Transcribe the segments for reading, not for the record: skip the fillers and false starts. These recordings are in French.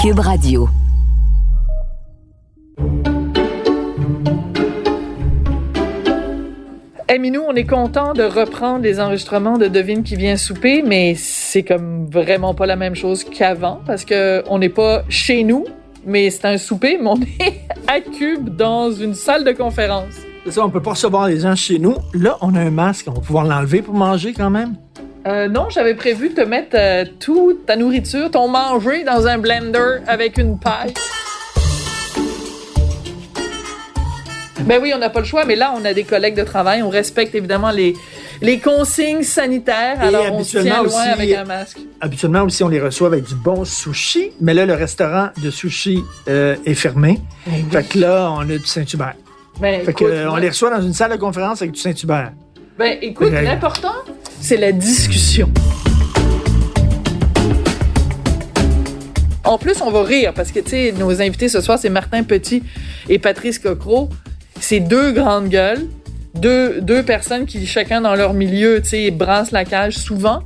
Cube Radio. Hey Minou, on est content de reprendre les enregistrements de Devine qui vient souper, mais c'est comme vraiment pas la même chose qu'avant parce que on n'est pas chez nous, mais c'est un souper, mais on est à Cube dans une salle de conférence. C'est ça, on peut pas recevoir les gens chez nous. Là, on a un masque, on va pouvoir l'enlever pour manger quand même. Non, j'avais prévu de te mettre toute ta nourriture, ton manger dans un blender avec une paille. Ben oui, on n'a pas le choix, mais là, on a des collègues de travail. On respecte évidemment les consignes sanitaires. Alors, on se tient loin avec un masque. Habituellement aussi, on les reçoit avec du bon sushi. Mais là, le restaurant de sushi est fermé. Oui. Fait que là, on a du Saint-Hubert. Ben, Fait écoute, on les reçoit dans une salle de conférence avec du Saint-Hubert. Ben, écoute, l'important, c'est la discussion. En plus, on va rire parce que, tu sais, nos invités ce soir, c'est Martin Petit et Patrice Cocro. C'est deux grandes gueules, deux personnes qui, chacun dans leur milieu, tu sais, brassent la cage souvent.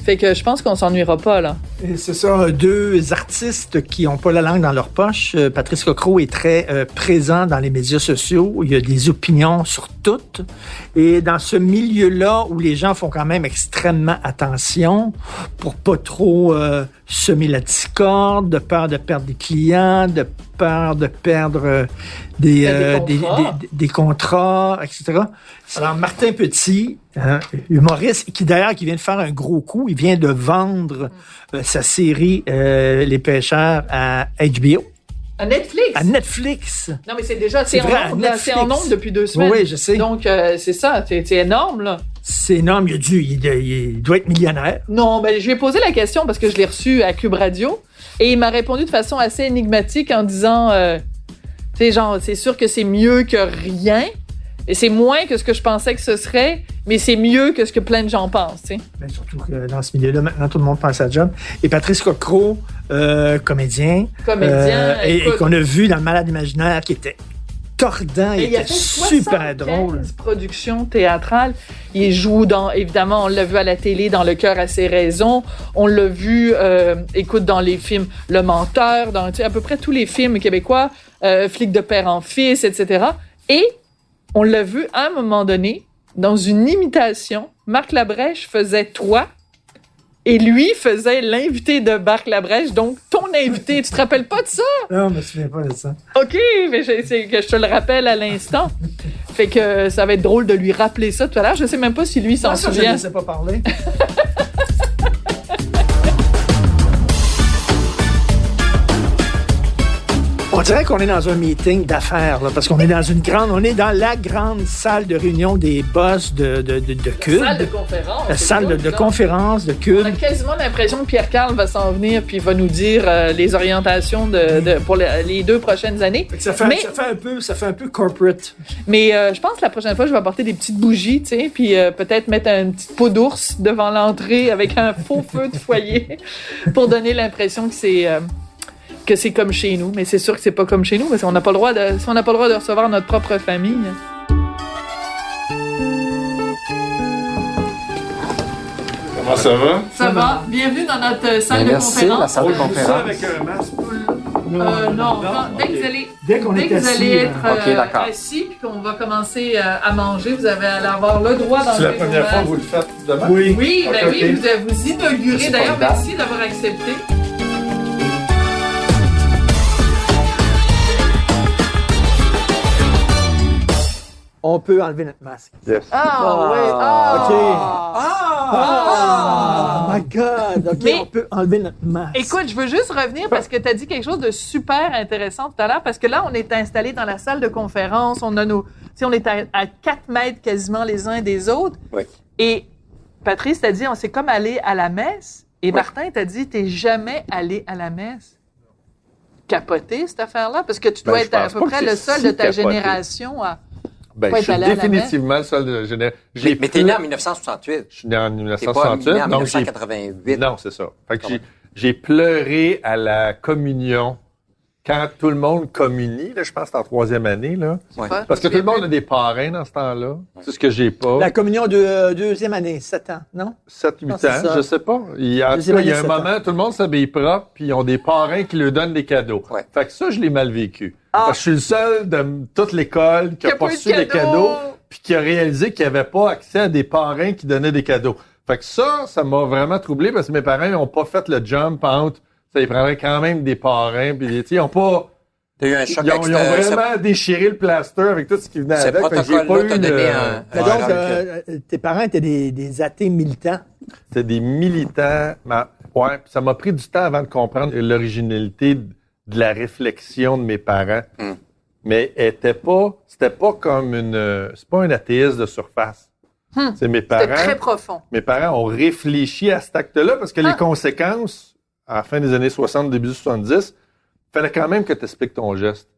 Fait que je pense qu'on s'ennuiera pas, là. Et c'est ça, deux artistes qui n'ont pas la langue dans leur poche. Patrice Cocro est très présent dans les médias sociaux. Il y a des opinions sur toutes. Et dans ce milieu-là, où les gens font quand même extrêmement attention pour pas trop semer la discorde, de peur de perdre des clients, de peur de perdre des contrats, etc. Alors, Martin Petit, humoriste, qui d'ailleurs qui vient de faire un gros coup, il vient de vendre sa série Les Pêcheurs à HBO. À Netflix? À Netflix. Non, mais c'est en nombre depuis 2 semaines. Oui, je sais. Donc, c'est ça, c'est énorme, là. C'est énorme, il doit être millionnaire. Non, ben, je lui ai posé la question parce que je l'ai reçu à Cube Radio et il m'a répondu de façon assez énigmatique en disant, tu sais, genre, c'est sûr que c'est mieux que rien et c'est moins que ce que je pensais que ce serait, mais c'est mieux que ce que plein de gens pensent, tu sais. Ben, surtout que dans ce milieu-là, maintenant, tout le monde pense à job. Et Patrice Cocro, comédien. Et qu'on a vu dans Le Malade imaginaire, qui était tordant, il était super drôle. Productions théâtrales. Il joue évidemment, on l'a vu à la télé dans Le cœur à ses raisons. On l'a vu, dans les films Le Menteur, dans à peu près tous les films québécois, Flic de père en fils, etc. Et on l'a vu à un moment donné, dans une imitation, Marc Labrèche faisait toi et lui faisait l'invité de Marc Labrèche, donc ton invité. Tu te rappelles pas de ça? Non, je me souviens pas de ça. OK, mais c'est que je te le rappelle à l'instant. Fait que ça va être drôle de lui rappeler ça tout à l'heure. Je sais même pas si lui s'en souvient. Je ne sais pas parler. On dirait qu'on est dans un meeting d'affaires, là, parce qu'on est dans la grande salle de réunion des boss de Cube. La salle de conférence. La salle de conférence de Cube. On a quasiment l'impression que Pierre-Carl va s'en venir puis va nous dire les orientations pour les 2 prochaines années. Ça fait un peu corporate. Mais je pense que la prochaine fois, je vais apporter des petites bougies, tu sais, puis peut-être mettre une petite peau d'ours devant l'entrée avec un faux feu de foyer pour donner l'impression que c'est comme chez nous, mais c'est sûr que c'est pas comme chez nous parce qu'on n'a pas le droit de recevoir notre propre famille. Comment ça va? Ça va. Bienvenue dans notre salle de conférence. Merci, la salle de conférence. Ça avec un masque? Non. Dès que vous allez être assis puis qu'on va commencer à manger, vous allez avoir le droit d'enlever. C'est la première fois que vous le faites demain? Oui. Oui, vous inaugurez. D'ailleurs, merci d'avoir accepté. On peut enlever notre masque. Yes. My God! OK, mais on peut enlever notre masque. Écoute, je veux juste revenir parce que tu as dit quelque chose de super intéressant tout à l'heure, parce que là, on est installés dans la salle de conférence, on a on est à 4 mètres quasiment les uns des autres. Oui. Et Patrice t'a dit, c'est comme aller à la messe. Et Martin t'a dit, t'es jamais allé à la messe. Capoté, cette affaire-là? Parce que tu dois être à peu près le seul de ta génération à... Je suis définitivement le seul de génération. Mais t'es né en 1968. Je suis né en 1968. T'es pas né en 1988. Non, c'est ça. Fait que j'ai pleuré à la communion quand tout le monde communie, là, je pense que c'est en 3e année, là. Ouais. Parce que tout le monde a des parrains dans ce temps-là. C'est ce que j'ai pas. La communion de 2e année, 7 ans, non? 7-8 Non, c'est ans, ça. je sais pas. En tout cas, il y a un 7 moment, tout le monde s'habille propre, puis ils ont des parrains qui leur donnent des cadeaux. Ouais. Fait que ça, je l'ai mal vécu. Parce que je suis le seul de toute l'école qui a pas eu de reçu des cadeaux, puis qui a réalisé qu'il n'y avait pas accès à des parrains qui donnaient des cadeaux. Fait que ça m'a vraiment troublé parce que mes parents n'ont pas fait le jump entre, ça ils prendraient quand même des parrains, puis ils ont pas... T'as eu un choc Ils ont vraiment déchiré le plaster avec tout ce qui venait Ce avec. Fait que j'ai pas protocole-là eu t'a donné de... un... Mais donc, tes parents étaient des athées militants. C'était des militants. Ouais, puis ça m'a pris du temps avant de comprendre l'originalité de la réflexion de mes parents. Mais c'était pas comme c'est pas un athéiste de surface. C'est mes parents. C'était très profond. Mes parents ont réfléchi à cet acte-là parce que les conséquences, à la fin des années 60, début 70, fallait quand même que tu expliques ton geste.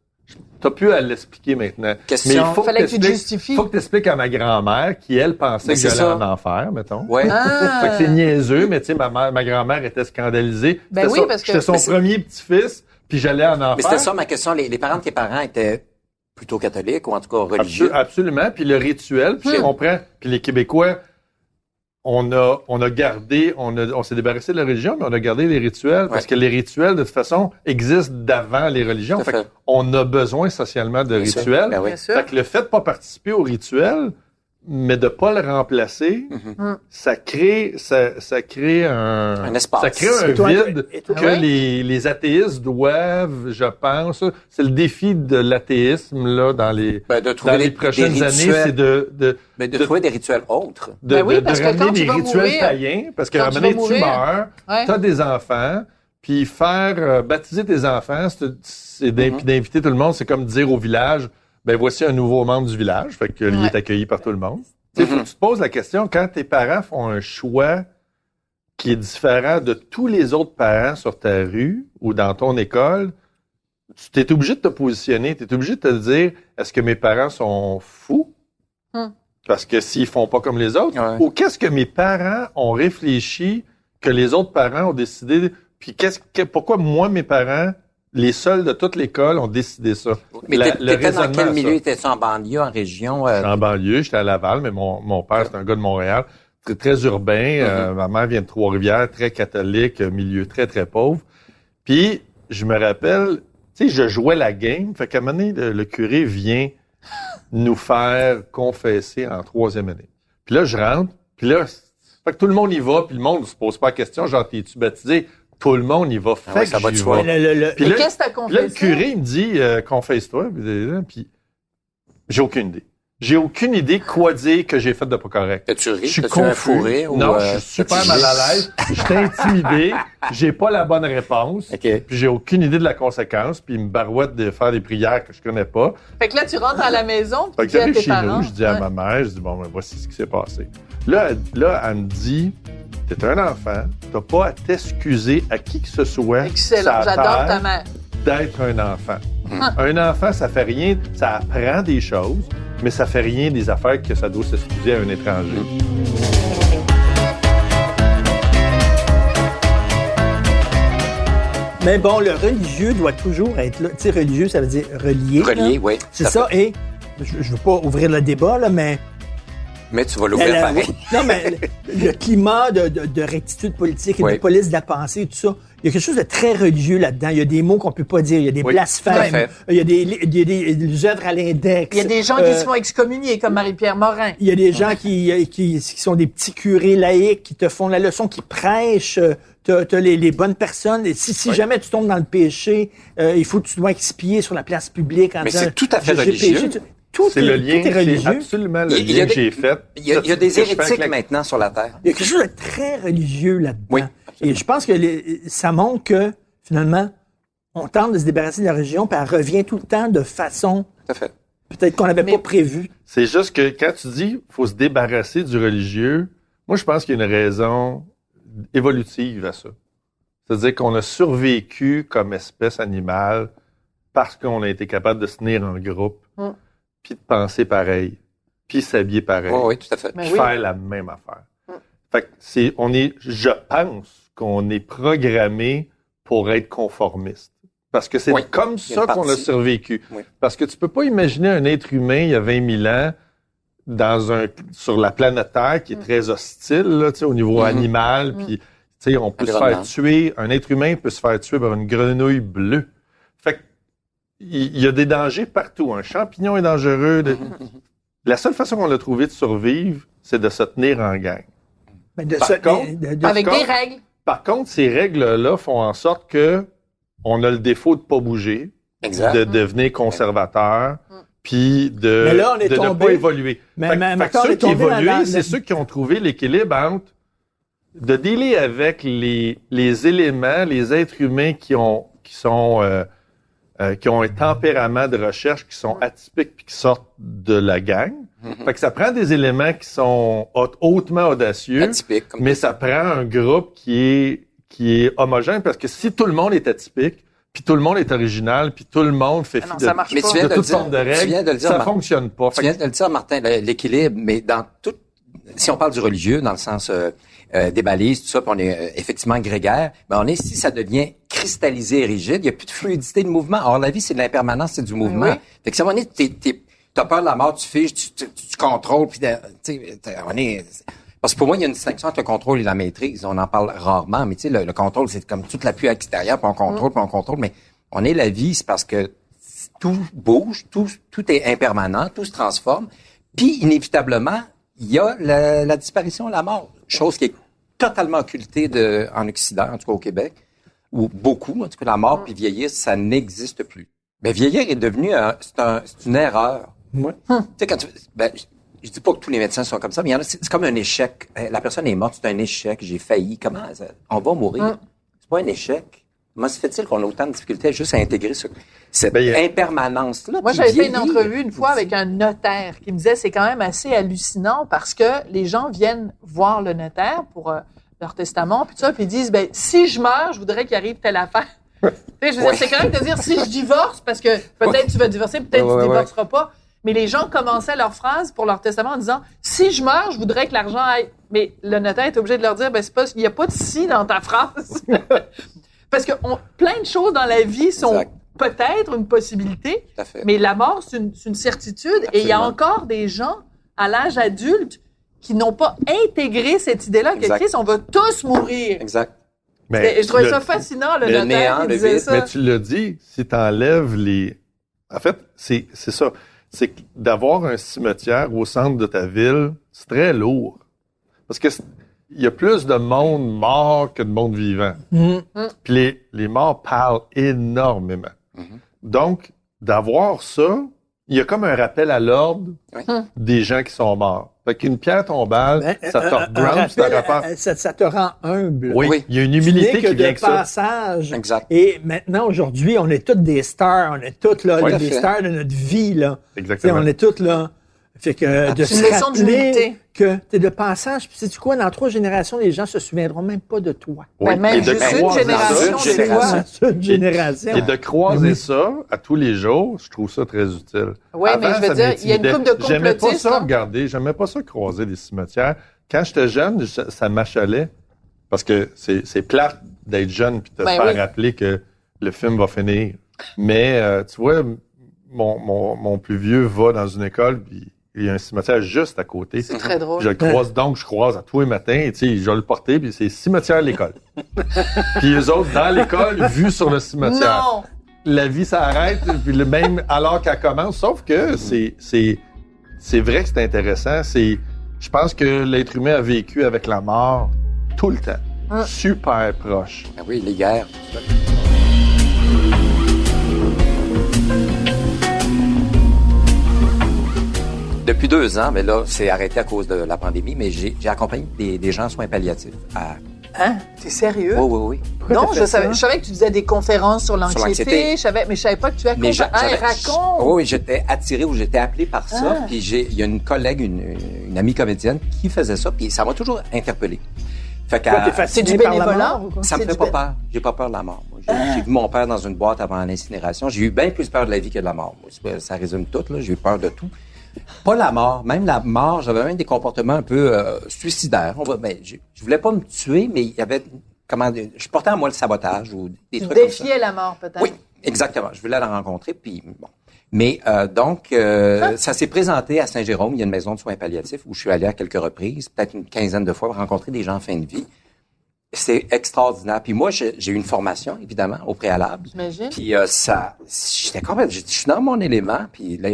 T'as plus à l'expliquer maintenant. Question. Mais il faut Fallait que tu te t'expliques- justifies. faut que tu expliques à ma grand-mère qui, elle, pensait Mais que c'est j'allais ça. en enfer, mettons. Ouais. Fait que c'est niaiseux, mais tu sais, ma grand-mère était scandalisée. Ben C'était oui, ça- parce que- j'étais son Mais c'est- premier petit-fils, puis j'allais en enfer. Mais c'était ça ma question. Les parents de tes parents étaient plutôt catholiques ou en tout cas religieux. Absolument. Puis le rituel, puis je comprends. Puis les Québécois, on s'est débarrassé de la religion, mais on a gardé les rituels parce que les rituels, de toute façon, existent d'avant les religions. Tout à Fait fait. qu'on a besoin socialement de Bien sûr. rituels. Ben oui. Bien sûr. Fait que le fait de pas participer au rituel, mais de pas le remplacer, ça crée Un espace. ça crée un Et toi, vide et toi- que Ah les athéistes doivent, je pense, c'est le défi de l'athéisme là dans les Ben, de trouver dans les des prochaines années, rituels. c'est de trouver des rituels autres. Ben oui, parce que ramener quand tu des vas rituels mourir- païens, parce que à un quand tu moment donné, vas tu mourir- meurs, Ouais. t'as des enfants, puis faire baptiser tes enfants, puis d'inviter tout le monde, c'est comme dire au village, ben voici un nouveau membre du village, fait que il Ouais. est accueilli par tout le monde. Tu sais, faut que tu te poses la question, quand tes parents font un choix qui est différent de tous les autres parents sur ta rue ou dans ton école, tu t'es obligé de te positionner, tu es obligé de te dire, est-ce que mes parents sont fous? Parce que s'ils font pas comme les autres, Ouais. ou qu'est-ce que mes parents ont réfléchi que les autres parents ont décidé, puis pourquoi moi, mes parents, les seuls de toute l'école ont décidé ça? Mais Le t'étais dans raisonnement quel à milieu? ça. Étais-tu en banlieue, en région? J'étais en banlieue, j'étais à Laval, mais mon père, c'est un gars de Montréal, très, très urbain. Ma mère vient de Trois-Rivières, très catholique, milieu très, très pauvre. Puis, je me rappelle, tu sais, je jouais la game. Fait qu'à un moment donné, le curé vient nous faire confesser en 3e année. Puis là, je rentre, puis là, fait que tout le monde y va, puis le monde ne se pose pas la question, genre, t'es-tu baptisé? Tout le monde y va. Fait ouais, que ça va de j'y soi. vais. Puis Mais là, qu'est-ce que t'as là, confessé? le curé, il me dit, confesse-toi. Puis j'ai aucune idée. J'ai aucune idée quoi dire que j'ai fait de pas correct. T'as-tu ri? Je suis T'as-tu un confus. fou rire? Non, ou, je suis super t'as-tu mal ri? à l'aise. Je suis intimidé. J'ai pas la bonne réponse. OK. Puis j'ai aucune idée de la conséquence. Puis il me barouette de faire des prières que je connais pas. Fait que là, tu rentres à la maison, Fait puis que tu dis à j'arrive tes chez parents. nous, je dis à Ouais. ma mère, je dis, bon, ben, voici ce qui s'est passé. Là, elle me dit, t'es un enfant, t'as pas à t'excuser à qui que ce soit. Excellent, sur la j'adore terre ta mère. d'être un enfant. Un enfant, ça fait rien, ça apprend des choses, mais ça fait rien des affaires que ça doit s'excuser à un étranger. Mais bon, le religieux doit toujours être là. Tu sais, religieux, ça veut dire relié. Relié, là. oui. C'est tout à ça. fait. Et je veux pas ouvrir le débat, là, mais Mais tu vas l'ouvrir pareil. non, mais le climat de rectitude politique et Oui. de police de la pensée et tout ça, il y a quelque chose de très religieux là-dedans. Il y a des mots qu'on peut pas dire. Il y a des Oui, tout à blasphèmes. fait. Il y a des œuvres à l'index. Il y a des gens qui se font excommunier, comme Marie-Pierre Morin. Il y a des gens qui sont des petits curés laïcs qui te font la leçon, qui prêchent. T'as les bonnes personnes. Et si jamais tu tombes dans le péché, il faut que tu dois expier sur la place publique en Mais disant, c'est tout à fait j'ai religieux. péché. Tout C'est le lien, tout est c'est religieux. absolument le Il y a lien des- que j'ai fait. Il y a des Que je fais avec hérétiques la- maintenant sur la Terre. Il y a quelque chose de très religieux là-dedans. Oui, Et je pense que ça montre que, finalement, on tente de se débarrasser de la religion, puis elle revient tout le temps de façon, Tout à fait. peut-être qu'on n'avait Mais- pas prévu. C'est juste que quand tu dis faut se débarrasser du religieux, moi je pense qu'il y a une raison évolutive à ça. C'est-à-dire qu'on a survécu comme espèce animale parce qu'on a été capable de se tenir en groupe, puis de penser pareil, puis s'habiller pareil, Oui, oui, tout à fait. Mais puis oui. faire la même affaire. Fait que je pense qu'on est programmé pour être conformiste. Parce que c'est Oui, comme il y a une ça qu'on a partie. survécu. Oui. Parce que tu peux pas imaginer un être humain il y a 20 000 ans sur la planète Terre qui est très hostile là, tu sais, au niveau animal. Puis, tu sais, on peut se faire Environnement. tuer. Un être humain peut se faire tuer par une grenouille bleue. Fait que il y a des dangers partout. Un champignon est dangereux. La seule façon qu'on a trouvé de survivre, c'est de se tenir en gang. Mais Par contre, Avec contre- des règles. Par contre, ces règles-là font en sorte que on a le défaut de pas bouger, Exact. de devenir conservateur, puis Mais là, on est de ne tombé- pas évoluer. Mais- Fait que- mais fait que maintenant, on ceux est qui tombé dans évoluent, la- c'est ceux qui ont trouvé l'équilibre entre de dealer avec les éléments, les êtres humains qui ont un tempérament de recherche, qui sont atypiques puis qui sortent de la gang. Fait que ça prend des éléments qui sont hautement audacieux. Atypique. Comme Mais ça prend un groupe qui est homogène parce que si tout le monde est atypique, puis tout le monde est original, puis tout le monde fait Ah non, fi ça marche Mais pas. tu viens de de le toutes dire. sortes de Tu viens règles, de le dire, ça Martin. fonctionne pas. Tu viens de le dire, Martin, l'équilibre, mais dans tout, si on parle du religieux, dans le sens des balises, tout ça, puis on est effectivement grégaire, ben on est, si ça devient cristallisé et rigide, il n'y a plus de fluidité de mouvement. Or, la vie, c'est de l'impermanence, c'est du mouvement. Oui. Fait que si à un moment donné, t'as peur de la mort, tu figes, tu contrôles, puis tu sais, on est... Parce que pour moi, il y a une distinction entre le contrôle et la maîtrise. On en parle rarement, mais tu sais, le contrôle, c'est comme toute l'appui extérieur, puis on contrôle, mais on est la vie, c'est parce que tout bouge, tout est impermanent, tout se transforme, puis inévitablement, il y a la disparition, la mort, chose qui est totalement occultée en Occident, en tout cas au Québec, ou beaucoup, en tout cas la mort puis vieillir, ça n'existe plus. Mais vieillir est devenu c'est une erreur. Ouais. Tu sais, quand je dis pas que tous les médecins sont comme ça, mais il y en a, c'est comme un échec. La personne est morte, c'est un échec, j'ai failli. Comment on va mourir? C'est pas un échec. Comment se fait-il qu'on a autant de difficultés juste à intégrer cette impermanence-là? Moi, puis j'avais fait une vieillir? entrevue une fois avec un notaire qui me disait c'est quand même assez hallucinant parce que les gens viennent voir le notaire pour leur testament, puis tout ça, puis ils disent ben si je meurs, je voudrais qu'il arrive telle affaire. Tu sais, je veux dire, c'est quand même de dire si je divorce, parce que peut-être tu vas divorcer, peut-être tu divorceras pas. Mais les gens commençaient leur phrase pour leur testament en disant si je meurs, je voudrais que l'argent aille. Mais le notaire est obligé de leur dire ben c'est pas, il y a pas de si dans ta phrase. Parce que plein de choses dans la vie sont Exact. peut-être une possibilité, Tout à fait. mais la mort, c'est une certitude. Et il y a Absolument. encore des gens à l'âge adulte qui n'ont pas intégré cette idée-là que Exact. Christ, on va tous mourir. Exact. Et je trouvais le- ça fascinant, le le notaire néant, qui le disait vide. ça. Mais tu l'as dit, si tu enlèves les... En fait, c'est ça. C'est que d'avoir un cimetière au centre de ta ville, c'est très lourd. Parce que il y a plus de monde mort que de monde vivant. Puis les morts parlent énormément. Donc, d'avoir ça, il y a comme un rappel à l'ordre Oui. des gens qui sont morts. Fait qu'une pierre tombale, Ben, ça te un ground, ça te rappel, rappelle. ça te rend humble. Oui, Oui. il y a une Tu humilité n'es que qui vient de avec ça. passage. Exact. Et maintenant, aujourd'hui, on est tous des stars. On est tous là, Oui, des tout à fait. stars de notre vie. Là. Tu sais, Exactement. on est tous là. Fait que de C'est se une leçon d'humilité. rappeler que t'es de passage. Puis sais-tu quoi? Dans 3 générations, les gens se souviendront même pas de toi. Oui. Ben, même Et de juste une croiser génération, ça. des fois. C'est une génération. Et de croiser Oui. ça à tous les jours, je trouve ça très utile. Oui, mais je veux ça dire, il y a une m'intimidait. couple de J'aimais pas complotistes, ça hein. regarder, j'aimais pas ça croiser des cimetières. Quand j'étais jeune, ça m'achalait. Parce que c'est plate d'être jeune puis de te Ben faire oui. rappeler que le film va finir. Mais tu vois, mon plus vieux va dans une école puis il y a un cimetière juste à côté. C'est très drôle. Je le croise donc, je croise à tous les matins, et tu sais, je vais le porter, puis c'est cimetière à l'école. Puis les autres, dans l'école, vus sur le cimetière. Non! La vie s'arrête, puis le même alors qu'elle commence, sauf que c'est vrai que c'est intéressant. Je pense que l'être humain a vécu avec la mort tout le temps. Super proche. Ben oui, les guerres. tout ça. Depuis 2 ans, mais là, c'est arrêté à cause de la pandémie, mais j'ai accompagné des gens en soins palliatifs. Hein? T'es sérieux? Oui. Non, t'as je fait savais ça? que tu faisais des conférences sur l'anxiété, l'anxiété. mais je savais pas que tu accompagnes. Raconte! Oui, j'étais attiré ou j'étais appelé par ça. Puis il y a une collègue, une amie comédienne qui faisait ça, puis ça m'a toujours interpellé. Fait Toi, t'es qu'à fasciné C'est du par la bénévolat? mort, ou quoi? ça me C'est fait du pas bé- peur. J'ai pas peur de la mort. Moi, j'ai vu mon père dans une boîte avant l'incinération. J'ai eu bien plus peur de la vie que de la mort. Moi, ça résume tout, là. J'ai eu peur de tout. Pas la mort. Même la mort, j'avais même des comportements un peu suicidaires. Je voulais pas me tuer, mais il y avait... je portais en moi le sabotage ou des Tu trucs comme ça. défiais la mort, peut-être. Oui. Exactement. Je voulais la rencontrer, puis bon. Mais ça s'est présenté à Saint-Jérôme. Il y a une maison de soins palliatifs où je suis allé à quelques reprises, peut-être une quinzaine de fois, pour rencontrer des gens en fin de vie. C'est extraordinaire. Puis moi, j'ai eu une formation, évidemment, au préalable. J'imagine. Puis j'étais complètement, je suis dans mon élément. Puis là,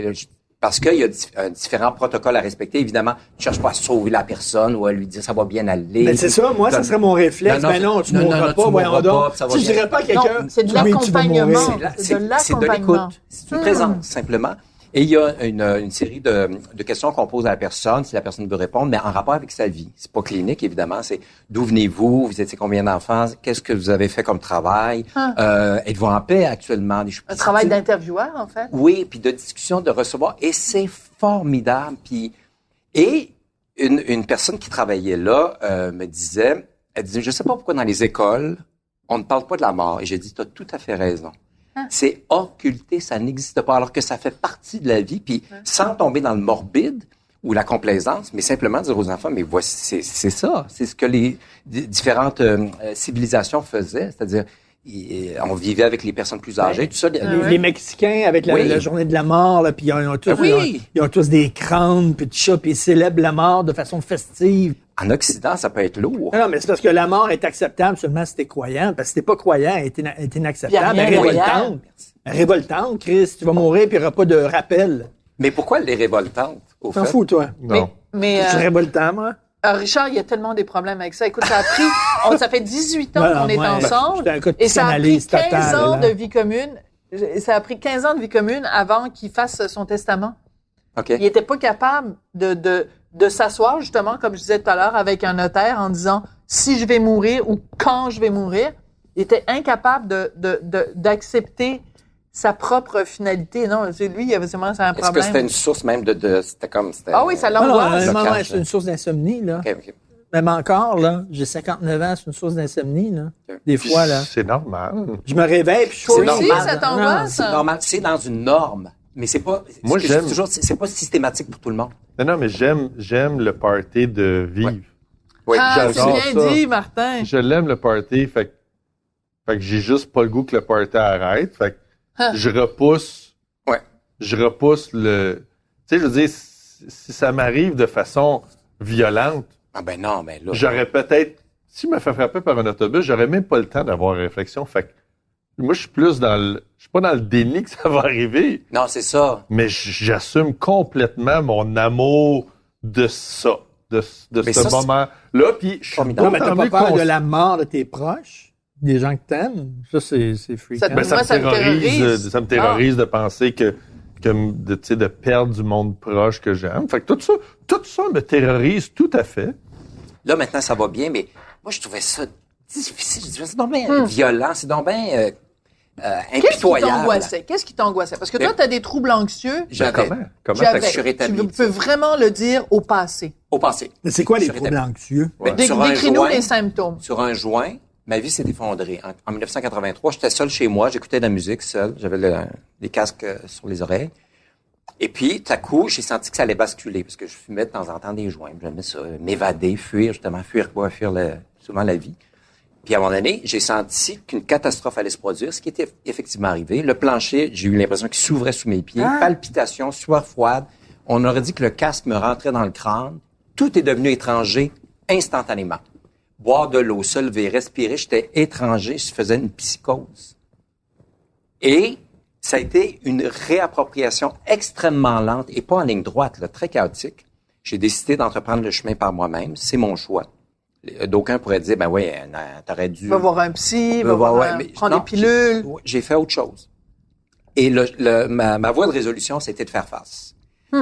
parce qu'il y a différents protocoles à respecter. Évidemment, tu cherches pas à sauver la personne ou à lui dire ça va bien aller. Mais c'est ça, moi, ça serait mon réflexe. Mais non, tu mourras pas, voyons donc. Je dirais pas à quelqu'un. C'est de l'accompagnement. C'est de l'écoute. C'est une présence, simplement. Et il y a une série de questions qu'on pose à la personne, si la personne veut répondre, mais en rapport avec sa vie. C'est pas clinique, évidemment. C'est d'où venez-vous? Vous étiez combien d'enfants? Qu'est-ce que vous avez fait comme travail? Êtes-vous en paix actuellement? Un travail d'intervieweur, en fait? Oui, puis de discussion, de recevoir. Et c'est formidable. Puis, et une personne qui travaillait là me disait, elle disait, je sais pas pourquoi dans les écoles, on ne parle pas de la mort. Et j'ai dit, tu as tout à fait raison. C'est occulté, ça n'existe pas, alors que ça fait partie de la vie, puis sans tomber dans le morbide ou la complaisance, mais simplement dire aux enfants, mais voici, c'est ça, c'est ce que les différentes civilisations faisaient, c'est-à-dire on vivait avec les personnes plus âgées, tout ça. Les Mexicains, avec la journée de la mort, là, puis ils ont tous des crânes, puis tout ça, puis ils célèbrent la mort de façon festive. En Occident, ça peut être lourd. Non, mais c'est parce que la mort est acceptable seulement si t'es croyant. Parce que si t'es pas croyant, elle est inacceptable. Elle est révoltante. Révoltante, Chris. Tu vas mourir puis il n'y aura pas de rappel. Mais pourquoi elle est révoltante, au fait? T'en fous, toi? Non. Mais je suis révoltant, moi. Richard, il y a tellement des problèmes avec ça. Écoute, ça fait 18 ans qu'on est ensemble. Et ça a pris 15 ans de vie commune. Ça a pris 15 ans de vie commune avant qu'il fasse son testament. Okay. Il était pas capable de s'asseoir, justement, comme je disais tout à l'heure, avec un notaire en disant si je vais mourir ou quand je vais mourir. Il était incapable d'accepter sa propre finalité. Non, c'est lui, il avait vraiment un problème. Est-ce que c'était une source même c'était comme... Ah oui, ça l'angoisse. Non, c'est une source d'insomnie, là. Okay. Même encore, là, j'ai 59 ans, c'est une source d'insomnie, là. Des fois, là. C'est normal. Je me réveille, puis je suis normal. Ça t'angoisse? C'est normal. C'est dans une norme. Mais c'est pas... Moi, j'aime... C'est pas systématique pour tout le monde. Non, mais j'aime le party de vivre. Ouais. Oui, c'est bien dit, Martin. Je l'aime, le party. Fait que j'ai juste pas le goût que le party arrête. Fait que je repousse le... Tu sais, je veux dire, si ça m'arrive de façon violente... Ah ben non, mais là... J'aurais peut-être... S'il me fait frapper par un autobus, j'aurais même pas le temps d'avoir une réflexion. Fait que moi, je suis plus je suis pas dans le déni que ça va arriver. Non, c'est ça. Mais j'assume complètement mon amour de ça, de ce moment-là. Puis je suis non, mais t'as pas peur de la mort de tes proches, des gens que t'aimes. Ça, c'est freakant. Ça me terrorise de penser que de perdre du monde proche que j'aime. Fait que tout ça me terrorise tout à fait. Là, maintenant, ça va bien, mais moi, je trouvais ça difficile. Je trouvais ça donc bien violent. C'est donc bien impitoyable. Qu'est-ce qui t'angoissait? Parce que toi, tu as des troubles anxieux. Comment tu peux vraiment le dire au passé. Au passé. Mais c'est quoi les troubles anxieux? Ouais. Décris-nous les symptômes. Sur un joint, ma vie s'est effondrée. En 1983, j'étais seul chez moi, j'écoutais de la musique seul. J'avais les casques sur les oreilles. Et puis, tout à coup, j'ai senti que ça allait basculer, parce que je fumais de temps en temps des joints. J'aimais ça, m'évader, fuir souvent la vie. Puis à un moment donné, j'ai senti qu'une catastrophe allait se produire, ce qui était effectivement arrivé. Le plancher, j'ai eu l'impression qu'il s'ouvrait sous mes pieds, palpitations, sueur froide. On aurait dit que le casque me rentrait dans le crâne. Tout est devenu étranger instantanément. Boire de l'eau, se lever, respirer, j'étais étranger, je faisais une psychose. Et ça a été une réappropriation extrêmement lente et pas en ligne droite, là, très chaotique. J'ai décidé d'entreprendre le chemin par moi-même. C'est mon choix. D'aucuns pourraient dire, ben oui, t'aurais dû... Va voir un psy, prendre des pilules. J'ai fait autre chose. Et ma voie de résolution, c'était de faire face.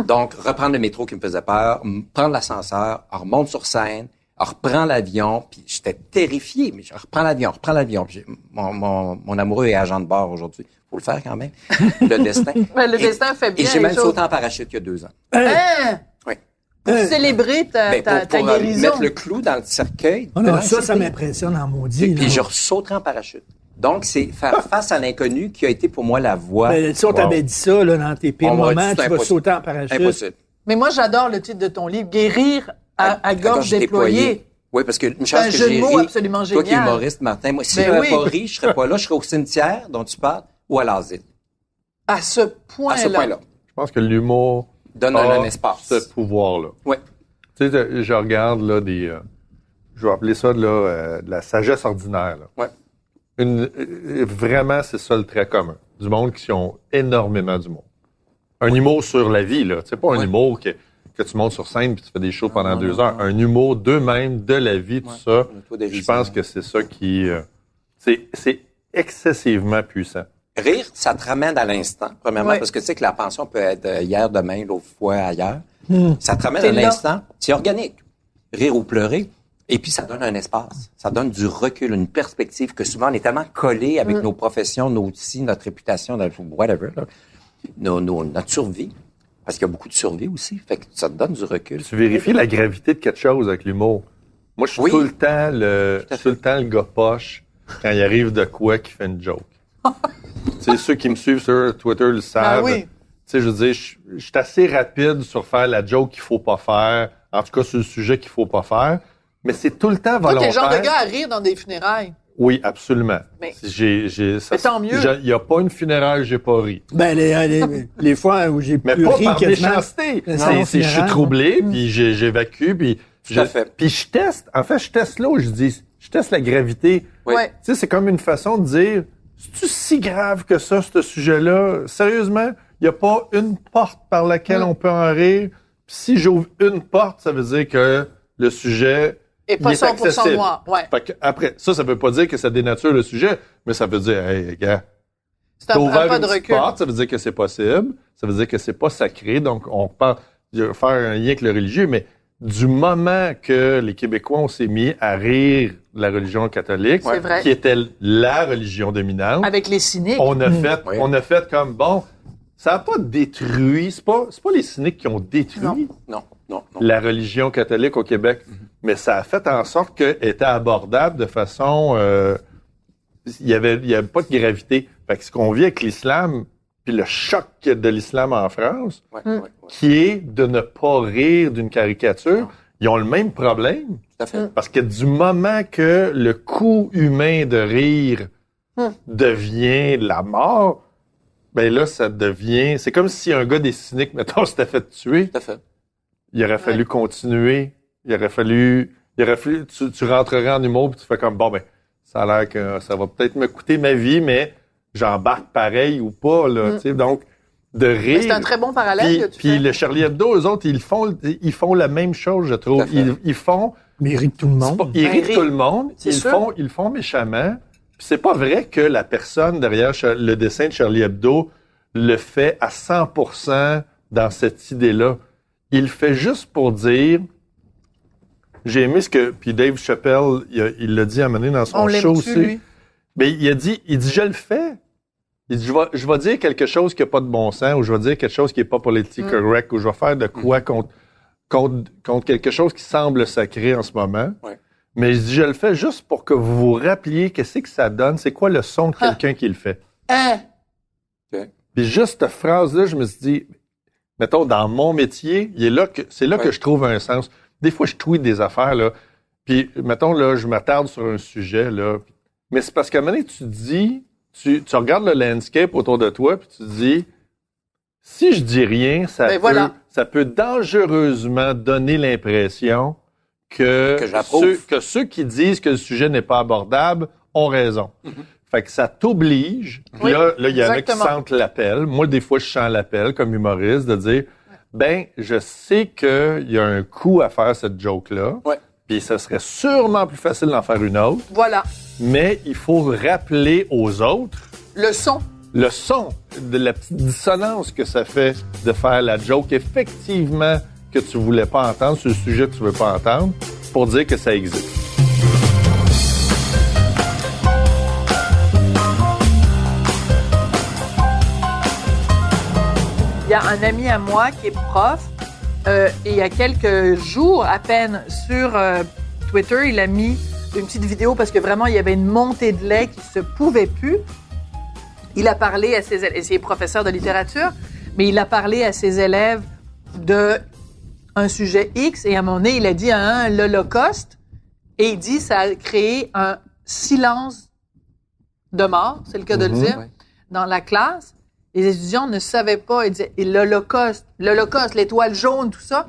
Donc, reprendre le métro qui me faisait peur, prendre l'ascenseur, remonte sur scène, reprends l'avion, puis j'étais terrifié, mais je reprends l'avion. Puis mon amoureux est agent de bord aujourd'hui. Faut le faire quand même. Le destin. Le destin fait bien. Et j'ai même sauté en parachute il y a 2 ans. Oui. Pour célébrer ta guérison. Mettre le clou dans le cercueil. Oh non, ça m'impressionne en maudit. Puis je sauterai en parachute. Donc, c'est faire face à l'inconnu qui a été pour moi la voie. Mais si on t'avait dit ça là, dans tes pires moments, tu vas sauter en parachute. Impossible. Mais moi, j'adore le titre de ton livre, Guérir à gorge déployée. Oui, parce que une c'est un jeu de mots absolument génial. Toi qui es humoriste, Martin, moi, si je n'avais pas ri, je serais pas là, je serais au cimetière dont tu parles, ou à l'asile. À ce point-là. À ce point-là. Je pense que l'humour Donne a un espace. ce pouvoir-là. Oui. Tu sais, je regarde là je vais appeler ça de la sagesse ordinaire. Là. Ouais. Vraiment, c'est ça le trait commun. Du monde qui ont énormément d'humour. Un humour sur la vie, là. C'est pas un humour que tu montes sur scène puis tu fais des shows pendant 2 heures. Un humour d'eux-mêmes, de la vie, tout ça. Je pense que c'est ça qui... c'est excessivement puissant. Rire, ça te ramène à l'instant, premièrement, Ouais. parce que tu sais que la pension peut être hier, demain, l'autre fois, ailleurs. Ça te ramène T'es à là. l'instant. C'est organique. Rire ou pleurer. Et puis, ça donne un espace. Ça donne du recul, une perspective que souvent, on est tellement collés avec nos professions, notre réputation, whatever, là, notre survie. Parce qu'il y a beaucoup de survie aussi. Fait que ça te donne du recul. Tu vérifies la gravité de quelque chose avec l'humour. Moi, je suis tout le temps le gars poche quand il arrive de quoi qui fait une joke. Tu sais, ceux qui me suivent sur Twitter le savent. Ah oui. Tu sais, je veux dire, je suis assez rapide sur faire la joke qu'il faut pas faire. En tout cas, sur le sujet qu'il faut pas faire. Mais c'est tout le temps Toi, volontaire. t'es le genre de gars à rire dans des funérailles. Oui, absolument. Mais tant mieux. Il n'y a pas une funéraille, j'ai pas ri. Ben, les fois où j'ai Mais plus pas ri par quasiment. méchanceté. Non, Je suis funéraire, troublé, puis j'évacue, puis Tout à fait. puis je teste. En fait, je teste là où je teste la gravité. Oui. Ouais. Tu sais, c'est comme une façon de dire, c'est-tu si grave que ça, ce sujet-là? Sérieusement, il n'y a pas une porte par laquelle on peut en rire. Puis si j'ouvre une porte, ça veut dire que le sujet Et pas il est 100% accessible. noir. Ouais. Fait que après, ça veut pas dire que ça dénature le sujet, mais ça veut dire, hey, gars, C'est t'as un ouvert pas une de petite recul. porte, ça veut dire que c'est possible, ça veut dire que c'est pas sacré, donc on parle de faire un lien avec le religieux, mais du moment que les Québécois, on s'est mis à rire de la religion catholique, C'est vrai. qui était la religion dominante, Avec les cyniques. on a fait comme, bon, ça n'a pas détruit, c'est pas les cyniques qui ont détruit Non. la religion catholique au Québec, mais ça a fait en sorte qu'elle était abordable de façon... il y avait pas de gravité. Fait que ce qu'on vit avec l'islam, puis le choc de l'islam en France, qui est de ne pas rire d'une caricature, ils ont le même problème. Tout à fait. Parce que du moment que le coût humain de rire devient la mort, ben là, ça devient... C'est comme si un gars des cyniques, mettons, s'était fait tuer. Tout à fait. Il aurait fallu continuer. Il aurait fallu tu rentrerais en humour puis tu fais comme, bon, ben, ça a l'air que ça va peut-être me coûter ma vie, mais j'embarque pareil ou pas, là, tu sais. Donc, de rire. Mais c'est un très bon parallèle que tu Puis fais. le Charlie Hebdo, eux autres, ils font la même chose, je trouve. Tout à fait. Ils font, Mais il rit de tout le monde. ils Ben, rient tout le monde. c'est sûr. Ils font méchamment. Puis c'est pas vrai que la personne derrière le dessin de Charlie Hebdo le fait à 100% dans cette idée-là. Il fait juste pour dire... J'ai aimé ce que... Puis Dave Chappelle, il l'a dit à un moment donné dans son On show l'aime-tu, aussi. lui? Mais il dit, je le fais. Il dit, je vais dire quelque chose qui n'a pas de bon sens, ou je vais dire quelque chose qui n'est pas politically correct, ou je vais faire de quoi contre quelque chose qui semble sacré en ce moment. Ouais. Mais je le fais juste pour que vous vous rappeliez qu'est-ce que ça donne, c'est quoi le son de quelqu'un qui le fait. Hein? Puis juste cette phrase-là, je me suis dit, mettons, dans mon métier, c'est là que je trouve un sens. Des fois, je tweete des affaires, là, puis, mettons, là, je m'attarde sur un sujet, là, mais c'est parce qu'à un moment donné, tu dis, tu regardes le landscape autour de toi, puis tu te dis, si je dis rien, ça peut dangereusement donner l'impression que j'approuve. ceux qui disent que le sujet n'est pas abordable ont raison. Fait que ça t'oblige. Puis Oui, là, il y en a qui exactement. sentent l'appel. Moi, des fois, je sens l'appel comme humoriste de dire, ben, je sais qu'il y a un coût à faire cette joke-là. Ouais. Puis ça serait sûrement plus facile d'en faire une autre. Voilà. Mais il faut rappeler aux autres Le son. le son, de la petite dissonance que ça fait de faire la joke, effectivement, que tu voulais pas entendre, sur le sujet que tu veux pas entendre, pour dire que ça existe. Il y a un ami à moi qui est prof et il y a quelques jours à peine sur Twitter, il a mis une petite vidéo parce que vraiment il y avait une montée de lait qui se pouvait plus. Il a parlé à ses élèves, et c'est professeur de littérature, mais il a parlé à ses élèves de un sujet X et à un moment donné, il a dit l'Holocauste et il dit ça a créé un silence de mort, c'est le cas de le dire, dans la classe, les étudiants ne savaient pas. Ils disaient, et l'Holocauste, l'étoile jaune, tout ça,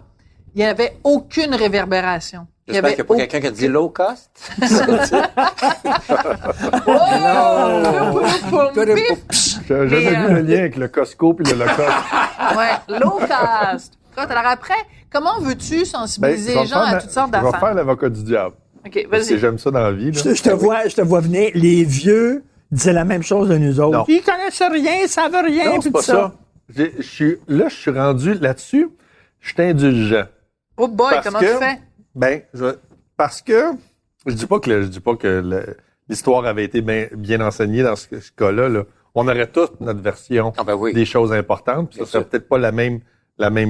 il n'y avait aucune réverbération. J'espère qu'il n'y a pas quelqu'un qui a dit low cost. J'ai jamais vu le lien avec le Costco puis le Holocauste. Ouais, low cost. Alors après, comment veux-tu sensibiliser les gens à toutes sortes Je vais d'affaires? faire l'avocat du diable. OK, Parce que vas-y. j'aime ça dans la vie. Là. Je te vois venir. Les vieux disaient la même chose de nous autres. Non. Ils connaissent rien, ils savent rien. Non, puis c'est pas tout ça. Je suis rendu là-dessus. Je suis indulgent. Oh boy, Parce comment que- tu fais? Ben, parce que je dis pas que l'histoire avait été bien enseignée dans ce cas-là. Là. On aurait tous notre version Ah ben oui. des choses importantes, puis Bien ça serait sûr. peut-être pas la même